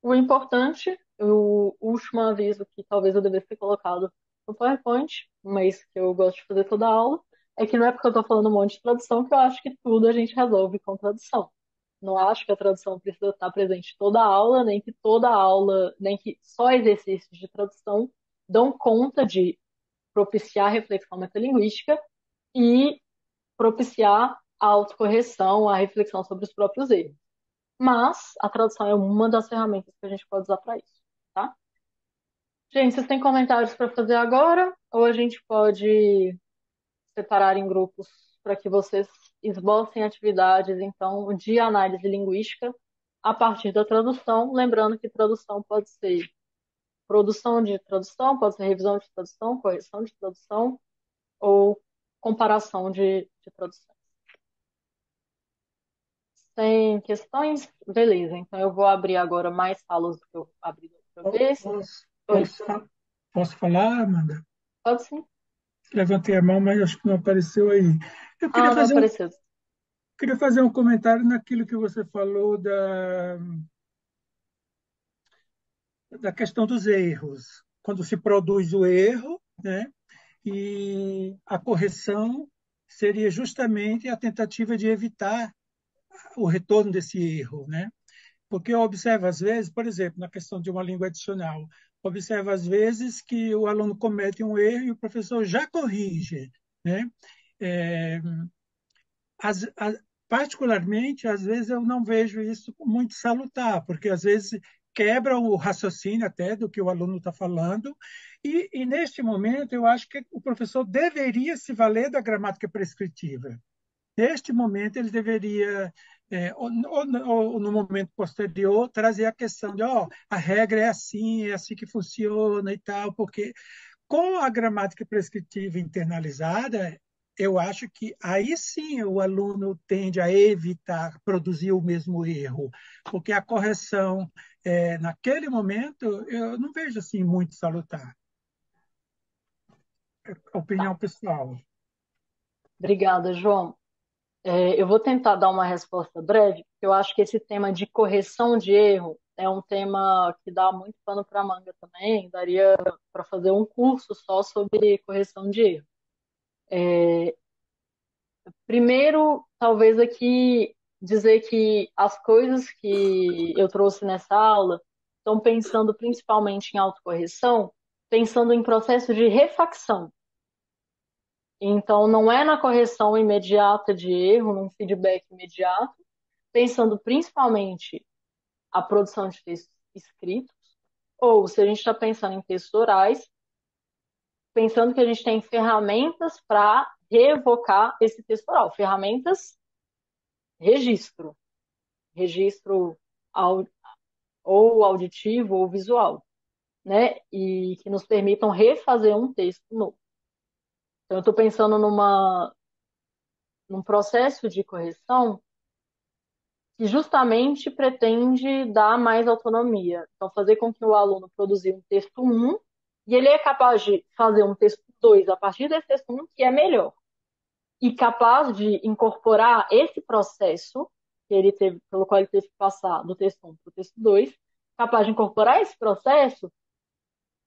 o importante, o último aviso que talvez eu devesse ter colocado no PowerPoint, mas que eu gosto de fazer toda a aula, é que não é porque eu estou falando um monte de tradução que eu acho que tudo a gente resolve com tradução. Não acho que a tradução precisa estar presente toda a aula, nem que toda a aula, nem que só exercícios de tradução dão conta de propiciar reflexão metalinguística e propiciar a autocorreção, a reflexão sobre os próprios erros. Mas a tradução é uma das ferramentas que a gente pode usar para isso, tá? Gente, vocês têm comentários para fazer agora? Ou a gente pode separar em grupos para que vocês esbocem atividades, então, de análise linguística a partir da tradução? Lembrando que tradução pode ser produção de tradução, pode ser revisão de tradução, correção de tradução ou comparação de tradução. Sem questões? Beleza, então eu vou abrir agora mais salas do que eu abri da outra vez. Posso, Oi, posso falar, Amanda? pode sim? Levantei a mão, mas acho que não apareceu aí. Eu Ah, não apareceu. queria fazer um comentário naquilo que você falou da questão dos erros. Quando se produz o erro, né? E a correção seria justamente a tentativa de evitar o retorno desse erro, né? Porque eu observo às vezes, por exemplo, na questão de uma língua adicional, observo às vezes que o aluno comete um erro e o professor já corrige, né? É, as, a- particularmente, às vezes eu não vejo isso muito salutar, porque às vezes quebra o raciocínio até do que o aluno está falando, e neste momento eu acho que o professor deveria se valer da gramática prescritiva. Neste momento, ele deveria, ou no momento posterior, trazer a questão de, a regra é assim que funciona e tal, porque com a gramática prescritiva internalizada, eu acho que aí sim o aluno tende a evitar produzir o mesmo erro, porque a correção, naquele momento, eu não vejo assim muito salutar. Tá. Opinião pessoal. Obrigada, João. Eu vou tentar dar uma resposta breve, porque eu acho que esse tema de correção de erro é um tema que dá muito pano para manga também. Daria para fazer um curso só sobre correção de erro. Primeiro, talvez aqui dizer que as coisas que eu trouxe nessa aula estão pensando principalmente em autocorreção, pensando em processo de refacção. Então, não é na correção imediata de erro, num feedback imediato, pensando principalmente a produção de textos escritos, ou se a gente está pensando em textos orais, pensando que a gente tem ferramentas para revocar esse texto oral, ferramentas registro, registro ou auditivo ou visual. né? E que nos permitam refazer um texto novo. Então, eu estou pensando num processo de correção que justamente pretende dar mais autonomia. Então, fazer com que o aluno produza um texto um e ele é capaz de fazer um texto 2 a partir desse texto um que é melhor. E capaz de incorporar esse processo que ele teve, pelo qual ele teve que passar do texto um para o texto 2, capaz de incorporar esse processo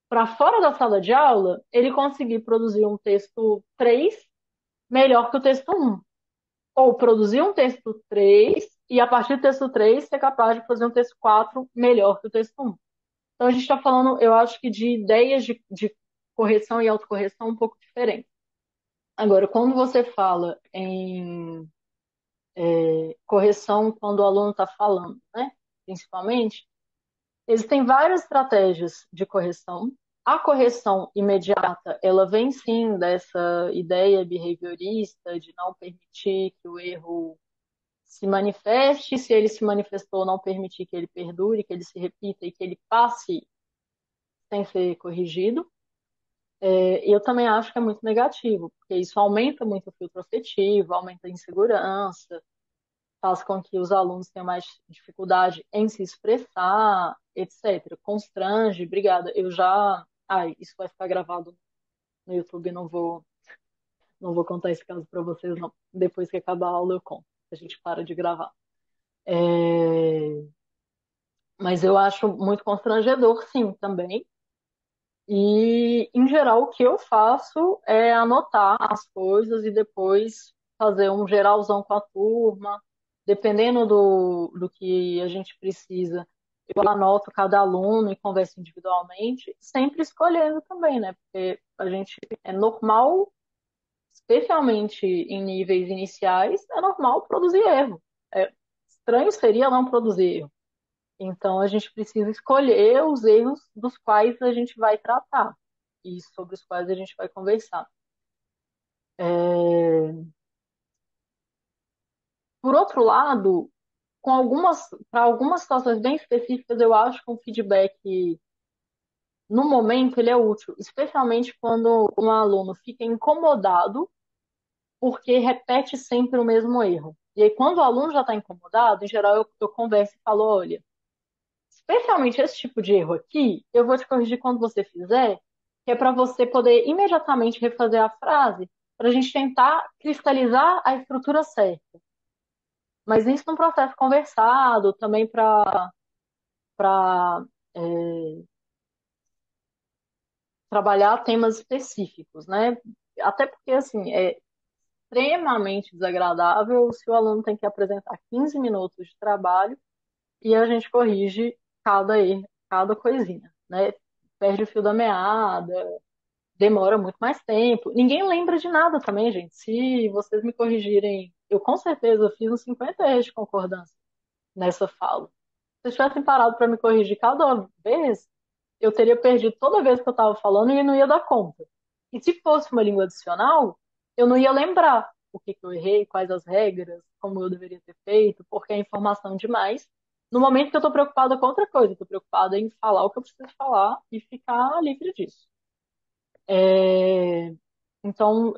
para fora da sala de aula, ele conseguir produzir um texto 3 melhor que o texto um. Ou produzir um texto 3 e, a partir do texto 3 ser capaz de fazer um texto 4 melhor que o texto um. Então, a gente está falando, eu acho que de ideias de correção e autocorreção um pouco diferentes. Agora, quando você fala em correção quando o aluno está falando, né? Principalmente, existem várias estratégias de correção. A correção imediata, ela vem sim dessa ideia behaviorista de não permitir que o erro se manifeste, se ele se manifestou, não permitir que ele perdure, que ele se repita e que ele passe sem ser corrigido. E eu também acho que é muito negativo, porque isso aumenta muito o filtro afetivo, aumenta a insegurança, faz com que os alunos tenham mais dificuldade em se expressar, etc. Constrange, obrigada. Eu já. Ai, isso vai ficar gravado no YouTube, não vou contar esse caso para vocês, não. Depois que acabar a aula, eu conto. A gente para de gravar. Mas eu acho muito constrangedor, sim, também. E, em geral, o que eu faço é anotar as coisas e depois fazer um geralzão com a turma. Dependendo do que a gente precisa, eu anoto cada aluno e converso individualmente, sempre escolhendo também, né? Porque a gente é normal, especialmente em níveis iniciais, é normal produzir erro. Estranho seria não produzir erro. Então, a gente precisa escolher os erros dos quais a gente vai tratar e sobre os quais a gente vai conversar. Por outro lado, para algumas situações bem específicas, eu acho que um feedback, no momento, ele é útil, especialmente quando um aluno fica incomodado porque repete sempre o mesmo erro. E aí, quando o aluno já está incomodado, em geral, eu converso e falo, olha, especialmente esse tipo de erro aqui, eu vou te corrigir quando você fizer, que é para você poder imediatamente refazer a frase, para a gente tentar cristalizar a estrutura certa. Mas isso num processo conversado, também para trabalhar temas específicos, né? Até porque, assim, é extremamente desagradável se o aluno tem que apresentar 15 minutos de trabalho e a gente corrige cada erro, cada coisinha, né? Perde o fio da meada, demora muito mais tempo. Ninguém lembra de nada também, gente. Se vocês me corrigirem, eu com certeza fiz uns 50 erros de concordância nessa fala. Se vocês tivessem parado para me corrigir cada vez, eu teria perdido toda vez que eu estava falando e não ia dar conta. E se fosse uma língua adicional, eu não ia lembrar o que eu errei, quais as regras, como eu deveria ter feito, porque é informação demais. No momento que eu estou preocupada com outra coisa, estou preocupada em falar o que eu preciso falar e ficar livre disso. Então,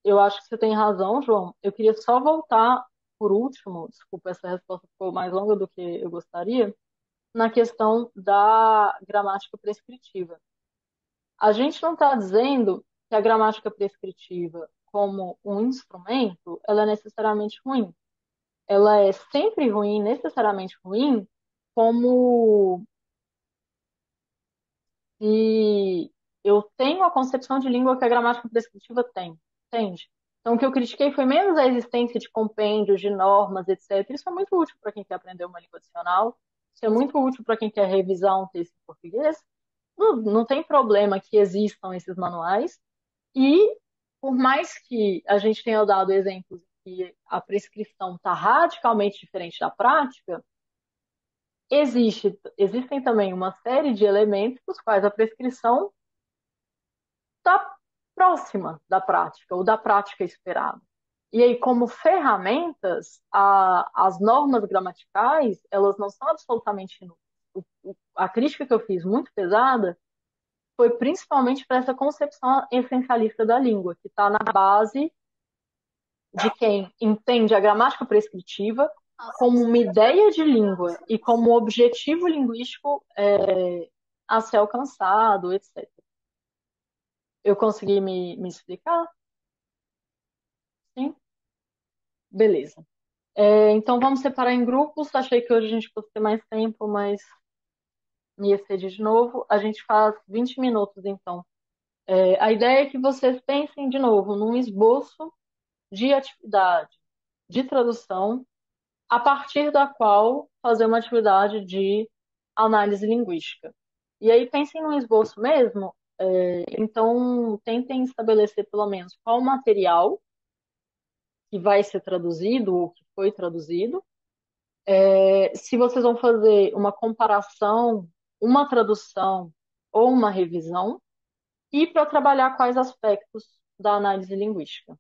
eu acho que você tem razão, João. Eu queria só voltar, por último, desculpa, essa resposta ficou mais longa do que eu gostaria, na questão da gramática prescritiva. A gente não está dizendo que a gramática prescritiva, como um instrumento, ela é necessariamente ruim. Ela é sempre ruim, necessariamente ruim, como se eu tenho a concepção de língua que a gramática prescritiva tem, entende? Então, o que eu critiquei foi menos a existência de compêndios, de normas, etc. Isso é muito útil para quem quer aprender uma língua adicional, isso é muito útil para quem quer revisar um texto em português. Não tem problema que existam esses manuais. E, por mais que a gente tenha dado exemplos que a prescrição está radicalmente diferente da prática, existem também uma série de elementos dos quais a prescrição está próxima da prática, ou da prática esperada. E aí, como ferramentas, as normas gramaticais, elas não são absolutamente inúteis. A crítica que eu fiz, muito pesada, foi principalmente para essa concepção essencialista da língua, que está na base de quem entende a gramática prescritiva como uma ideia de língua e como objetivo linguístico a ser alcançado, etc. Eu consegui me explicar? Sim? Beleza. Então vamos separar em grupos. Achei que hoje a gente fosse ter mais tempo, mas me excedi de novo. A gente faz 20 minutos, então. A ideia é que vocês pensem de novo num esboço de atividade de tradução a partir da qual fazer uma atividade de análise linguística. E aí pensem num esboço mesmo, então tentem estabelecer pelo menos qual material que vai ser traduzido ou que foi traduzido. Se vocês vão fazer uma comparação, uma tradução ou uma revisão, e para trabalhar quais aspectos da análise linguística.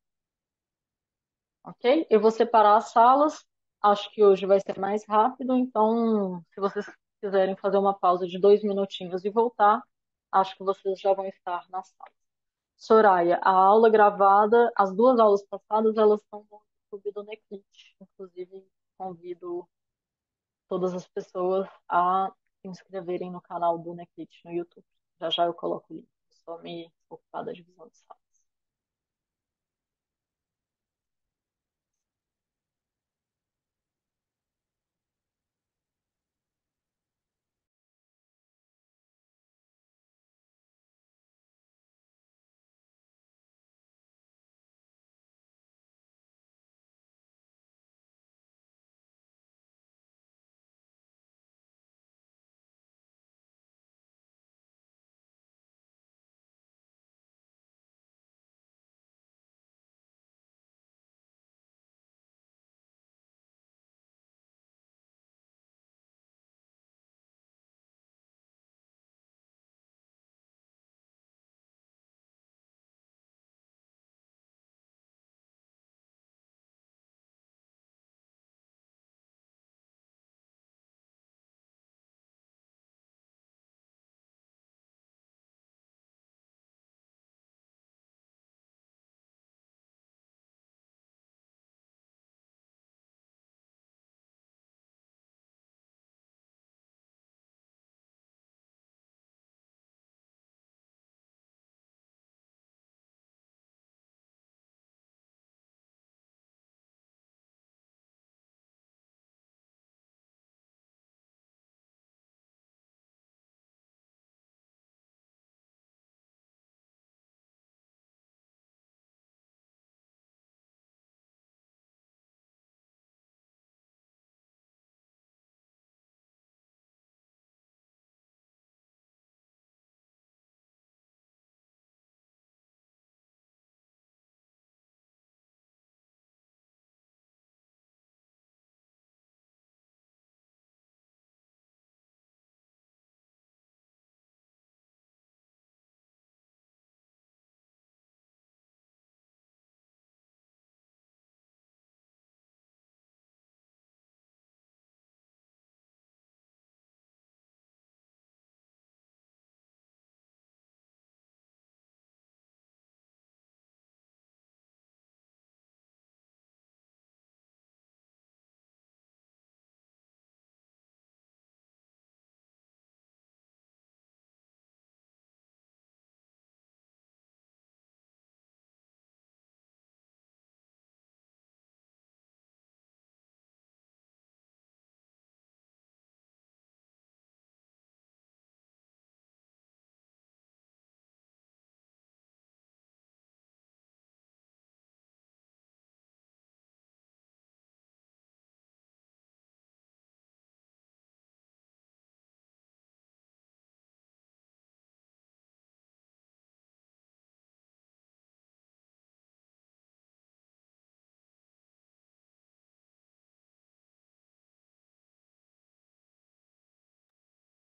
Ok? Eu vou separar as salas. Acho que hoje vai ser mais rápido, então, se vocês quiserem fazer uma pausa de 2 minutinhos e voltar, acho que vocês já vão estar na sala. Soraya, a aula gravada, as duas aulas passadas, elas estão no YouTube do Neclip. Inclusive, convido todas as pessoas a se inscreverem no canal do Neclip no YouTube. Já já eu coloco o link. Só me ocupar da divisão de salas.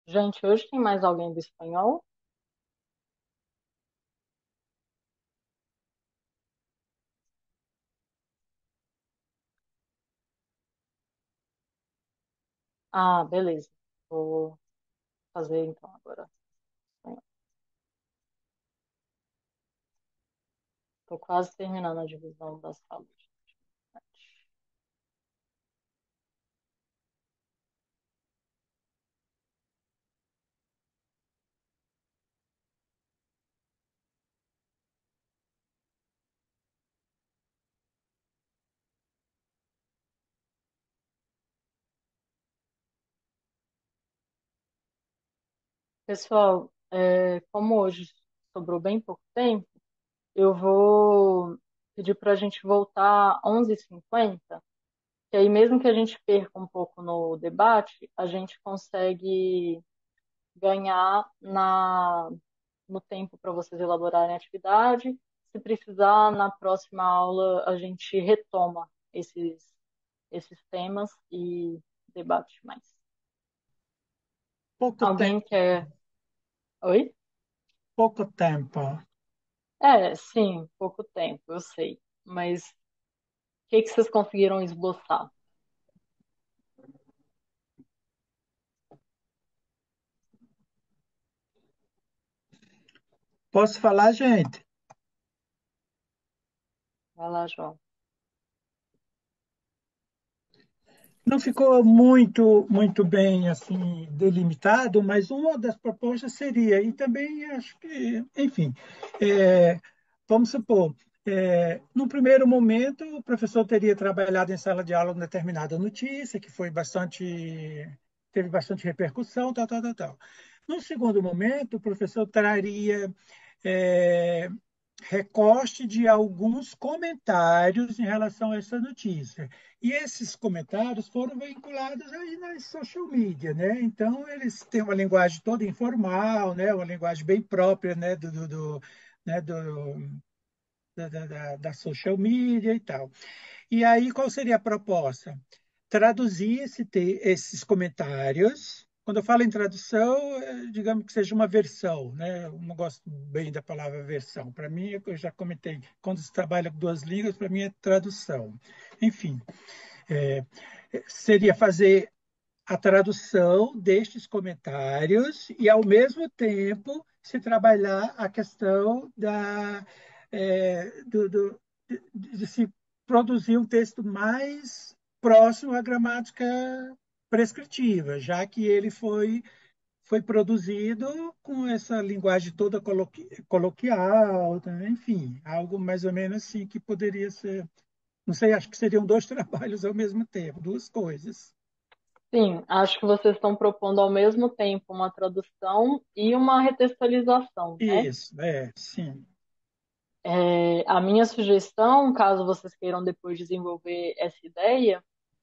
Gente, hoje tem mais alguém do espanhol? Ah, beleza. Vou fazer então agora. Estou quase terminando a divisão da sala de atividade. Pessoal, como hoje sobrou bem pouco tempo, eu vou pedir para a gente voltar às 11h50, que aí mesmo que a gente perca um pouco no debate, a gente consegue ganhar no tempo para vocês elaborarem a atividade. Se precisar, na próxima aula a gente retoma esses temas e debate mais. Pouco Alguém tempo, quer? Oi? pouco tempo. Sim, pouco tempo, eu sei. Mas o que vocês conseguiram esboçar? Posso falar, gente? Vai lá, João. Não ficou muito bem assim delimitado, mas uma das propostas seria, e também acho que, enfim, é, vamos supor, no primeiro momento, o professor teria trabalhado em sala de aula uma determinada notícia, que teve bastante repercussão, tal, tal, tal, tal. No segundo momento, o professor traria é, recorte de alguns comentários em relação a essa notícia. E esses comentários foram veiculados aí nas social media, né? Então, eles têm uma linguagem toda informal, né? Uma linguagem bem própria, né? Né? Da social media e tal. E aí, qual seria a proposta? Traduzir esses comentários. Quando eu falo em tradução, digamos que seja uma versão, né? Eu não gosto bem da palavra versão. Para mim, eu já comentei, quando se trabalha com duas línguas, para mim é tradução. Enfim, é, seria fazer a tradução destes comentários e, ao mesmo tempo, se trabalhar a questão de se produzir um texto mais próximo à gramática prescritiva, já que ele foi produzido com essa linguagem toda coloquial, né? Enfim, algo mais ou menos assim que poderia ser. Não sei, acho que seriam dois trabalhos ao mesmo tempo, duas coisas. Sim, acho que vocês estão propondo ao mesmo tempo uma tradução e uma retextualização, né? Isso, sim. A minha sugestão, caso vocês queiram depois desenvolver essa ideia,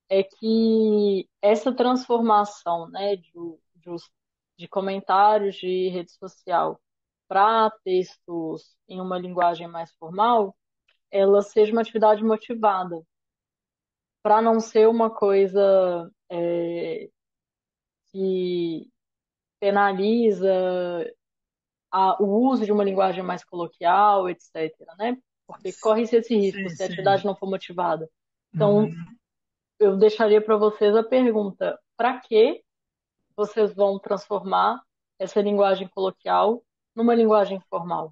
é que essa transformação, né, de comentários de rede social para textos em uma linguagem mais formal, ela seja uma atividade motivada, para não ser uma coisa que penaliza o uso de uma linguagem mais coloquial, etc., né? Porque corre-se esse risco Sim, se a sim. atividade não for motivada. Então, Uhum. eu deixaria para vocês a pergunta: para que vocês vão transformar essa linguagem coloquial numa linguagem formal?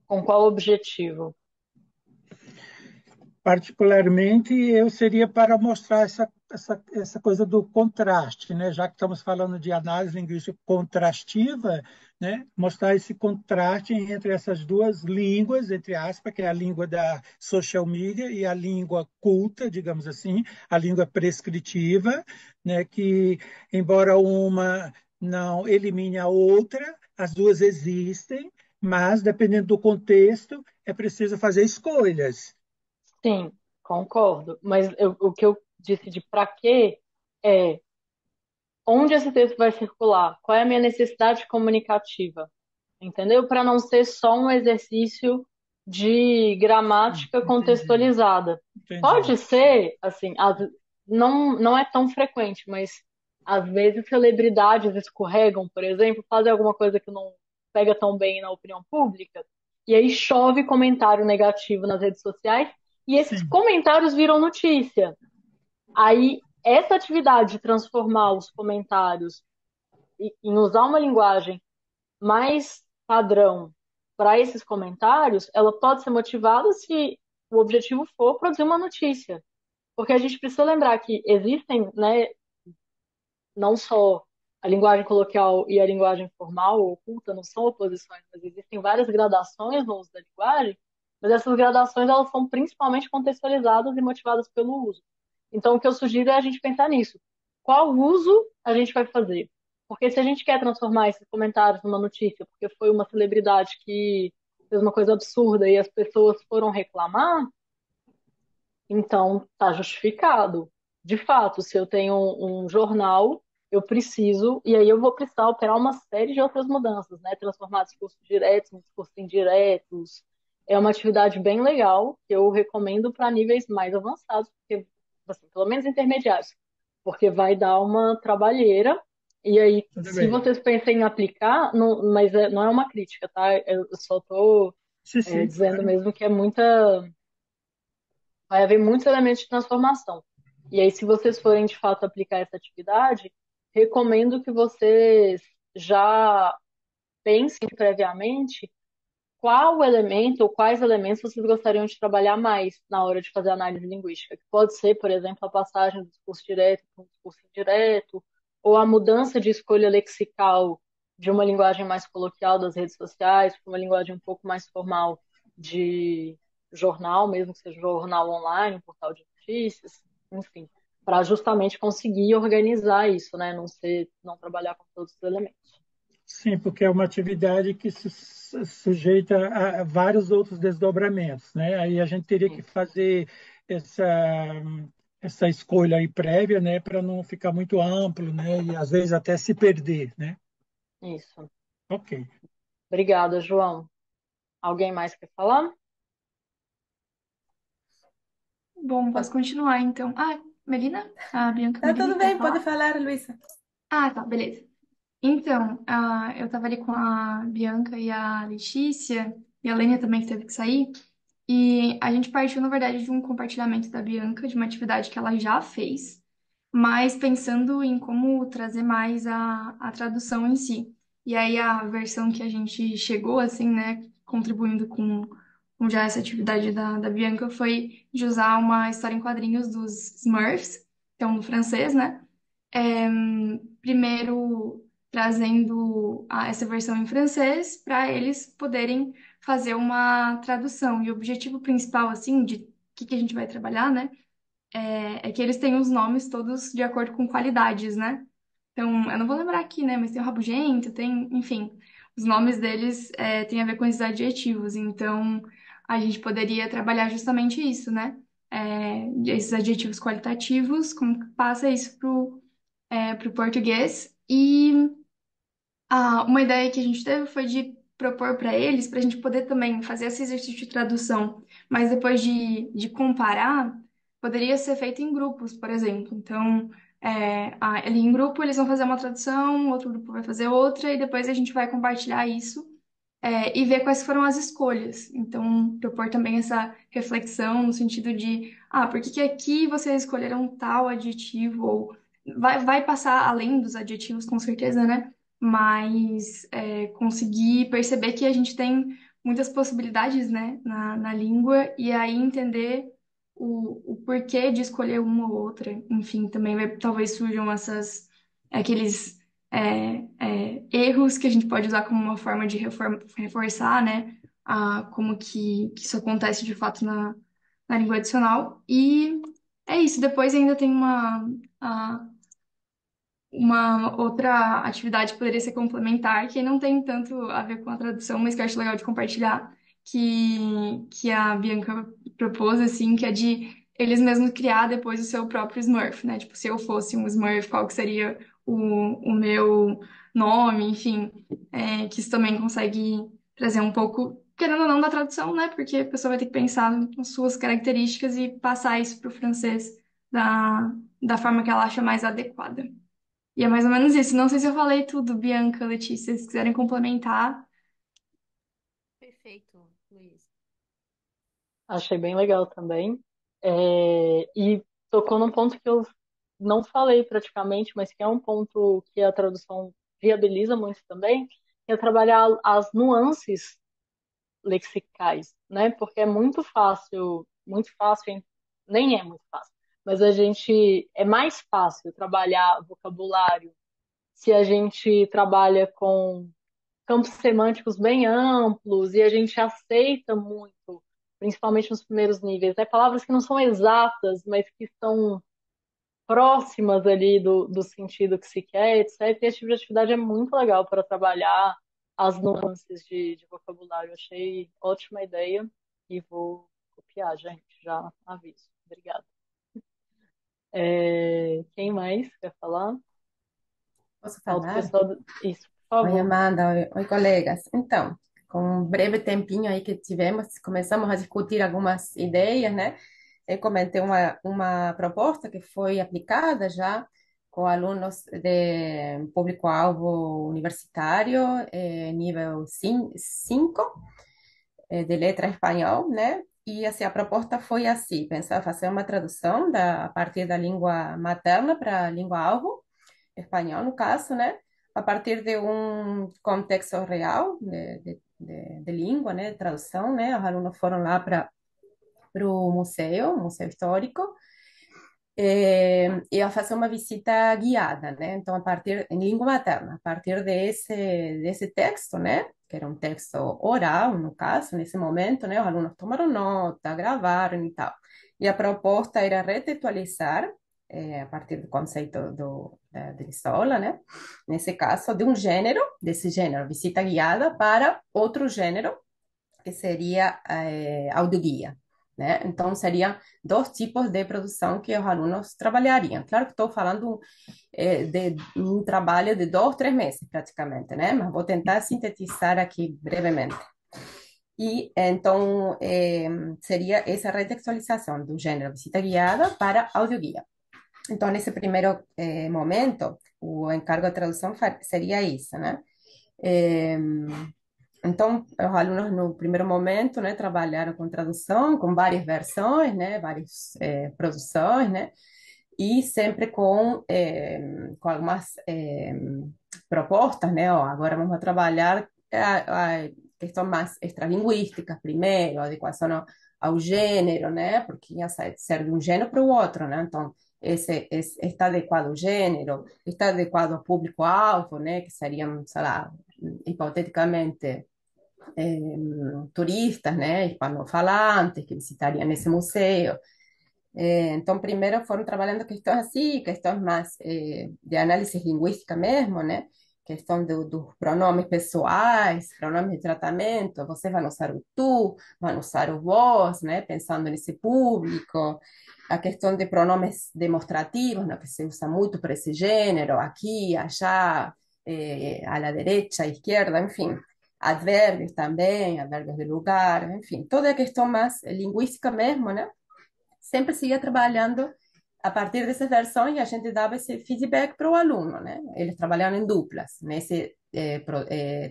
Com qual objetivo? Particularmente, eu seria para mostrar essa coisa do contraste, né? Já que estamos falando de análise linguística contrastiva, né? Mostrar esse contraste entre essas duas línguas, entre aspas, que é a língua da social media e a língua culta, digamos assim, a língua prescritiva, né? Que, embora uma não elimine a outra, as duas existem, mas, dependendo do contexto, é preciso fazer escolhas. Sim, concordo. Mas o que eu disse de para quê é onde esse texto vai circular? Qual é a minha necessidade comunicativa? Entendeu? Para não ser só um exercício de gramática Entendi, contextualizada. entendi. Pode ser, assim, não é tão frequente, mas às vezes celebridades escorregam, por exemplo, fazem alguma coisa que não pega tão bem na opinião pública, e aí chove comentário negativo nas redes sociais, e esses Sim, comentários viram notícia. Aí, essa atividade de transformar os comentários em usar uma linguagem mais padrão para esses comentários, ela pode ser motivada se o objetivo for produzir uma notícia. Porque a gente precisa lembrar que existem, né, não só a linguagem coloquial e a linguagem formal ou oculta não são oposições, mas existem várias gradações no uso da linguagem, mas essas gradações elas são principalmente contextualizadas e motivadas pelo uso. Então, o que eu sugiro é a gente pensar nisso. Qual uso a gente vai fazer? Porque se a gente quer transformar esses comentários numa notícia, porque foi uma celebridade que fez uma coisa absurda e as pessoas foram reclamar, então, está justificado. De fato, se eu tenho um jornal, eu preciso, e aí eu vou precisar operar uma série de outras mudanças, né? Transformar discursos diretos em discursos indiretos. É uma atividade bem legal, que eu recomendo para níveis mais avançados, porque, assim, pelo menos intermediários, porque vai dar uma trabalheira. E aí, Tudo se bem. vocês pensam em aplicar, não, mas não é uma crítica, tá? Eu só estou Sim, sim, dizendo claro. mesmo que vai haver muitos elementos de transformação. E aí, se vocês forem de fato aplicar essa atividade, recomendo que vocês já pensem previamente qual elemento ou quais elementos vocês gostariam de trabalhar mais na hora de fazer análise linguística. Que pode ser, por exemplo, a passagem do discurso direto para um discurso indireto, ou a mudança de escolha lexical de uma linguagem mais coloquial das redes sociais para uma linguagem um pouco mais formal de jornal, mesmo que seja um jornal online, um portal de notícias, enfim, para justamente conseguir organizar isso, né? Não trabalhar com todos os elementos. Sim, porque é uma atividade que se sujeita a vários outros desdobramentos, né? Aí a gente teria que fazer essa essa escolha aí prévia, né, para não ficar muito amplo, né, e às vezes até se perder, né? Isso. Ok. Obrigada, João. Alguém mais quer falar? Bom, posso continuar então. Ah, Melina? A Bianca Tá Melina tudo quer bem, pode falar? falar, Luísa. Ah, tá, beleza. Então, eu tava ali com a Bianca e a Letícia, e a Lênia também que teve que sair, e a gente partiu, na verdade, de um compartilhamento da Bianca, de uma atividade que ela já fez, mas pensando em como trazer mais a tradução em si. E aí a versão que a gente chegou, assim, né, contribuindo com já essa atividade da Bianca, foi de usar uma história em quadrinhos dos Smurfs, então no francês, né? Primeiro trazendo essa versão em francês para eles poderem fazer uma tradução. E o objetivo principal, assim, de que a gente vai trabalhar, né, é que eles têm os nomes todos de acordo com qualidades, né? Então, eu não vou lembrar aqui, né, mas tem o rabugento, tem, enfim, os nomes deles têm a ver com esses adjetivos. Então, a gente poderia trabalhar justamente isso, né? Esses adjetivos qualitativos, como que passa isso pro português. E uma ideia que a gente teve foi de propor para eles, para a gente poder também fazer esse exercício de tradução, mas depois de comparar, poderia ser feito em grupos, por exemplo. Então, ali em grupo eles vão fazer uma tradução, outro grupo vai fazer outra, e depois a gente vai compartilhar isso, e ver quais foram as escolhas. Então, propor também essa reflexão no sentido de, por que que aqui vocês escolheram tal adjetivo? Ou vai passar além dos adjetivos, com certeza, né? Mas conseguir perceber que a gente tem muitas possibilidades, né, na língua, e aí entender o porquê de escolher uma ou outra. Enfim, também talvez surjam aqueles erros que a gente pode usar como uma forma de reforçar, né, como que isso acontece de fato na língua adicional. E é isso. Depois ainda tem a- uma outra atividade que poderia ser complementar, que não tem tanto a ver com a tradução, mas que eu acho legal de compartilhar, que a Bianca propôs, assim, que é de eles mesmos criar depois o seu próprio Smurf, né? Tipo, se eu fosse um Smurf, qual que seria o meu nome, enfim, que isso também consegue trazer um pouco, querendo ou não, da tradução, né? Porque a pessoa vai ter que pensar nas suas características e passar isso para o francês da forma que ela acha mais adequada. E é mais ou menos isso. Não sei se eu falei tudo, Bianca, Letícia, se quiserem complementar. Perfeito, Luísa. Achei bem legal também. E tocou num ponto que eu não falei praticamente, mas que é um ponto que a tradução viabiliza muito também, que é trabalhar as nuances lexicais, né? Porque é muito fácil, nem é muito fácil, mas é mais fácil trabalhar vocabulário se a gente trabalha com campos semânticos bem amplos e a gente aceita muito, principalmente nos primeiros níveis, né? Palavras que não são exatas, mas que estão próximas ali do sentido que se quer, etc. E esse tipo de atividade é muito legal para trabalhar as nuances de vocabulário. Eu achei ótima ideia e vou copiar, gente, já aviso. Obrigada. Quem mais quer falar? Posso Falta o falar? pessoal Isso, por Oi, favor. Amanda, oi, colegas. Então, com um breve tempinho aí que tivemos, começamos a discutir algumas ideias, né? Eu comentei uma proposta que foi aplicada já com alunos de público-alvo universitário, nível 5 de letra espanhol, né? E assim, a proposta foi assim, pensar fazer uma tradução a partir da língua materna para a língua-alvo, espanhol no caso, né? A partir de um contexto real de língua, né? De tradução, né? Os alunos foram lá para o museu histórico, e a fazer uma visita guiada, né? Então, em língua materna, a partir desse texto, né? Que era um texto oral, no caso, nesse momento, né? Os alunos tomaram nota, gravaram e tal. E a proposta era retextualizar, a partir do conceito de Lissola, né? Nesse caso, desse gênero, visita guiada, para outro gênero, que seria audioguia, né? Então, seriam dois tipos de produção que os alunos trabalhariam. Claro que estou falando de um trabalho de 2, 3 meses, praticamente, né? Mas vou tentar sintetizar aqui brevemente. E então seria essa retextualização do gênero visita guiada para audioguia. Então, nesse primeiro momento, o encargo de tradução seria isso, né? Eh, então, os alunos, no primeiro momento, né, trabalharam com tradução, com várias versões, né, várias produções, né, e sempre com algumas propostas, né, ó, agora vamos a trabalhar a questão mais extralinguística primeiro, a adequação ao gênero, né, porque ia ser de um gênero para o outro, né, então, está adequado ao gênero, está adequado ao público-alvo, né, que seriam, sei lá, hipoteticamente, turistas, né, hispanofalantes que visitariam esse museu. Então, primeiro foram trabalhando questões assim, questões mais de análise linguística mesmo, né? Questão dos pronomes pessoais, pronomes de tratamento. Vocês vão usar o tu, vão usar o vós, né? Pensando nesse público. A questão de pronomes demonstrativos, né? Que se usa muito para esse gênero, aqui, allá, à la derecha, à esquerda, enfim. Advérbios também, advérbios de lugar, enfim. Toda a questão mais linguística mesmo, né? Sempre seguia trabalhando a partir dessas versões e a gente dava esse feedback para o aluno, né? Eles trabalhavam em duplas nesse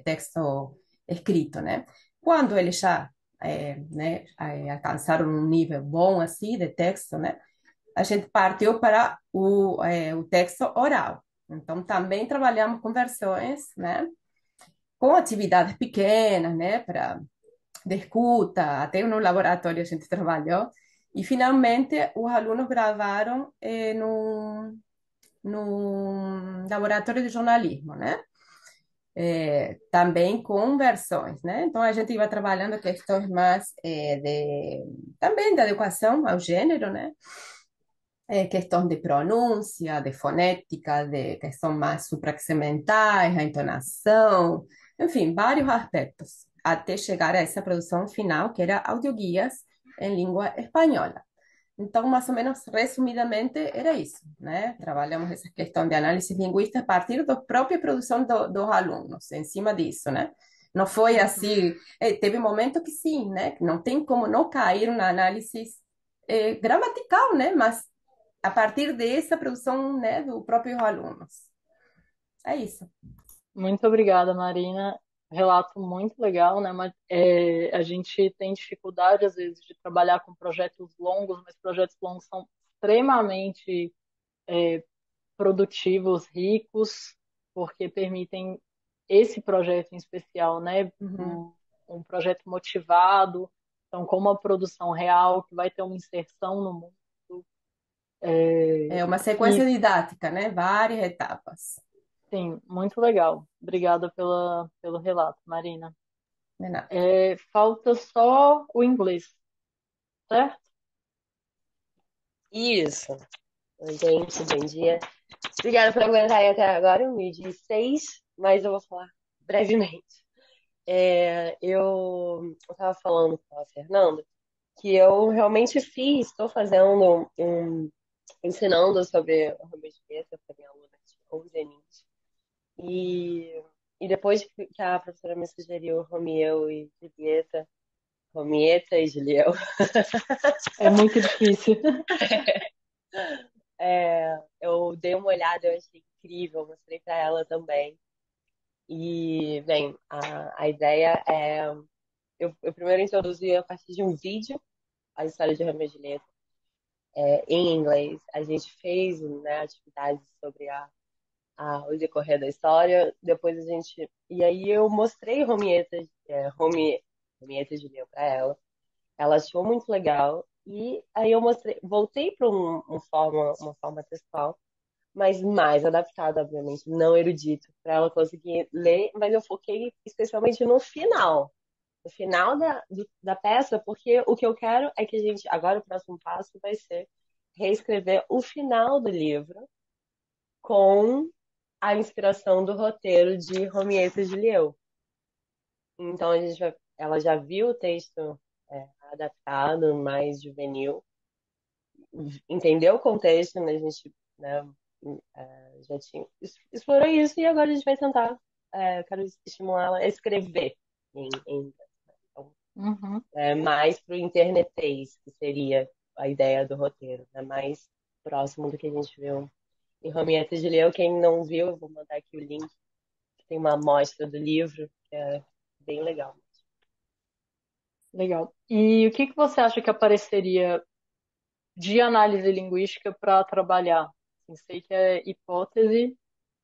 texto escrito, né? Quando eles já né, alcançaram um nível bom assim de texto, né? A gente partiu para o texto oral. Então também trabalhamos com versões, né? Com atividades pequenas, né? Para de escuta, até no laboratório a gente trabalhou. E finalmente os alunos gravaram num laboratório de jornalismo, né? Também com versões, né? Então a gente iba trabalhando questões mais também de adequação ao gênero, né? Questões de pronúncia, de fonética, de questões mais supraxementais, a entonação, enfim, vários aspectos, até chegar a essa produção final, que era audioguias em língua espanhola. Então, mais ou menos, resumidamente, era isso, né? Trabalhamos essa questão de análise linguística a partir da própria produção dos alunos, em cima disso, né? Não foi assim, teve momento que sim, né? Que não tem como não cair na análise gramatical, né? Mas a partir dessa produção, né, dos próprios alunos. É isso. Muito obrigada, Marina. Relato muito legal, né? Mas, a gente tem dificuldade, às vezes, de trabalhar com projetos longos, mas projetos longos são extremamente produtivos, ricos, porque permitem esse projeto em especial, né? Uhum. um projeto motivado, então com uma produção real, que vai ter uma inserção no mundo. É uma sequência E, didática, né? Várias etapas. sim, muito legal. Obrigada pelo relato, Marina. De nada. Falta só o inglês, certo? Isso. Oi, gente, bom dia. Obrigada por aguentar aí até agora, 1h06, mas eu vou falar brevemente. Eu estava falando com a Fernanda que eu realmente estou fazendo ensinando sobre o Romeu e Julieta para minha aluna de 11 aninhos. E depois que a professora me sugeriu Romeu e Julieta, Romieta e Julieu, É muito difícil. eu dei uma olhada, eu achei incrível, mostrei para ela também. E, bem, a ideia é. Eu primeiro introduzi a partir de um vídeo a história de Romeu e Julieta em inglês. A gente fez, né, atividades sobre o decorrer da história. Depois a gente. E aí eu mostrei Romieta e Julieu para ela. Ela achou muito legal. E aí eu voltei para uma forma textual, mas mais adaptada, obviamente, não erudito, para ela conseguir ler, mas eu foquei especialmente no final da peça, porque o que eu quero é que a gente, agora o próximo passo vai ser reescrever o final do livro com a inspiração do roteiro de Romieta e Julieu. Então ela já viu o texto adaptado, mais juvenil, entendeu o contexto, né? A gente, né, já tinha explorou isso e agora a gente vai tentar, eu quero estimular ela a escrever em inglês. Então, Uhum. mais para o internetês, que seria a ideia do roteiro, né? Mais próximo do que a gente viu em Romieta e Julieu. Quem não viu, eu vou mandar aqui o link, que tem uma amostra do livro, que é bem legal. Legal. E o que que você acha que apareceria de análise linguística para trabalhar? Assim, sei que é hipótese,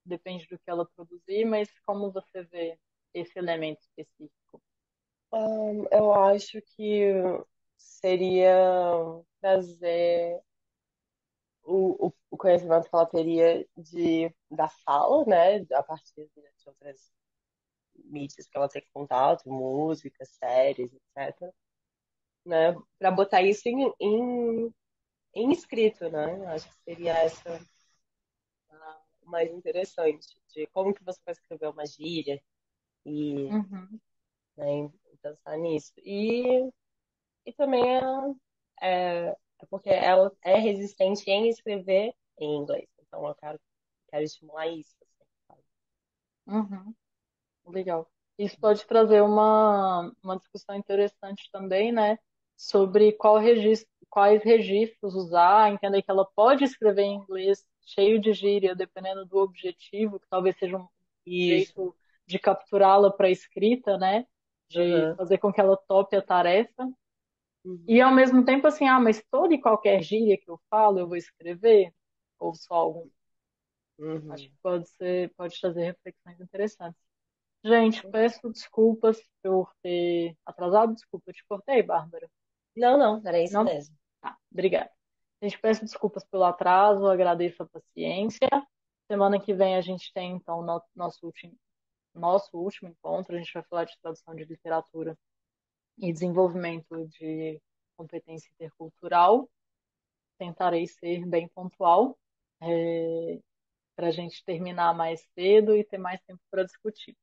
depende do que ela produzir, mas como você vê esse elemento específico? Eu acho que seria trazer o conhecimento que ela teria da fala, né, a partir de outras mídias que ela tem contato, música, séries, etc., né, para botar isso em escrito, né? Acho que seria essa o mais interessante, de como que você vai escrever uma gíria e, Uhum. né, e pensar nisso. E também é porque ela é resistente em escrever em inglês. Então eu quero estimular isso, assim, sabe? Uhum. Legal. Isso pode trazer uma discussão interessante também, né? Sobre quais registros usar, entender que ela pode escrever em inglês cheio de gíria, dependendo do objetivo, que talvez seja um Isso. jeito de capturá-la para a escrita, né? De Uhum. fazer com que ela tope a tarefa. E Uhum. ao mesmo tempo, assim, mas toda e qualquer gíria que eu falo, eu vou escrever? Ou só algum? Acho Uhum. que pode trazer reflexões interessantes. Gente, peço desculpas por ter atrasado. Desculpa, eu te cortei, Bárbara. Não, não, era isso Não? mesmo. Tá, obrigada. Gente, peço desculpas pelo atraso, agradeço a paciência. Semana que vem a gente tem, então, nosso último encontro. A gente vai falar de tradução de literatura e desenvolvimento de competência intercultural. Tentarei ser bem pontual, para a gente terminar mais cedo e ter mais tempo para discutir.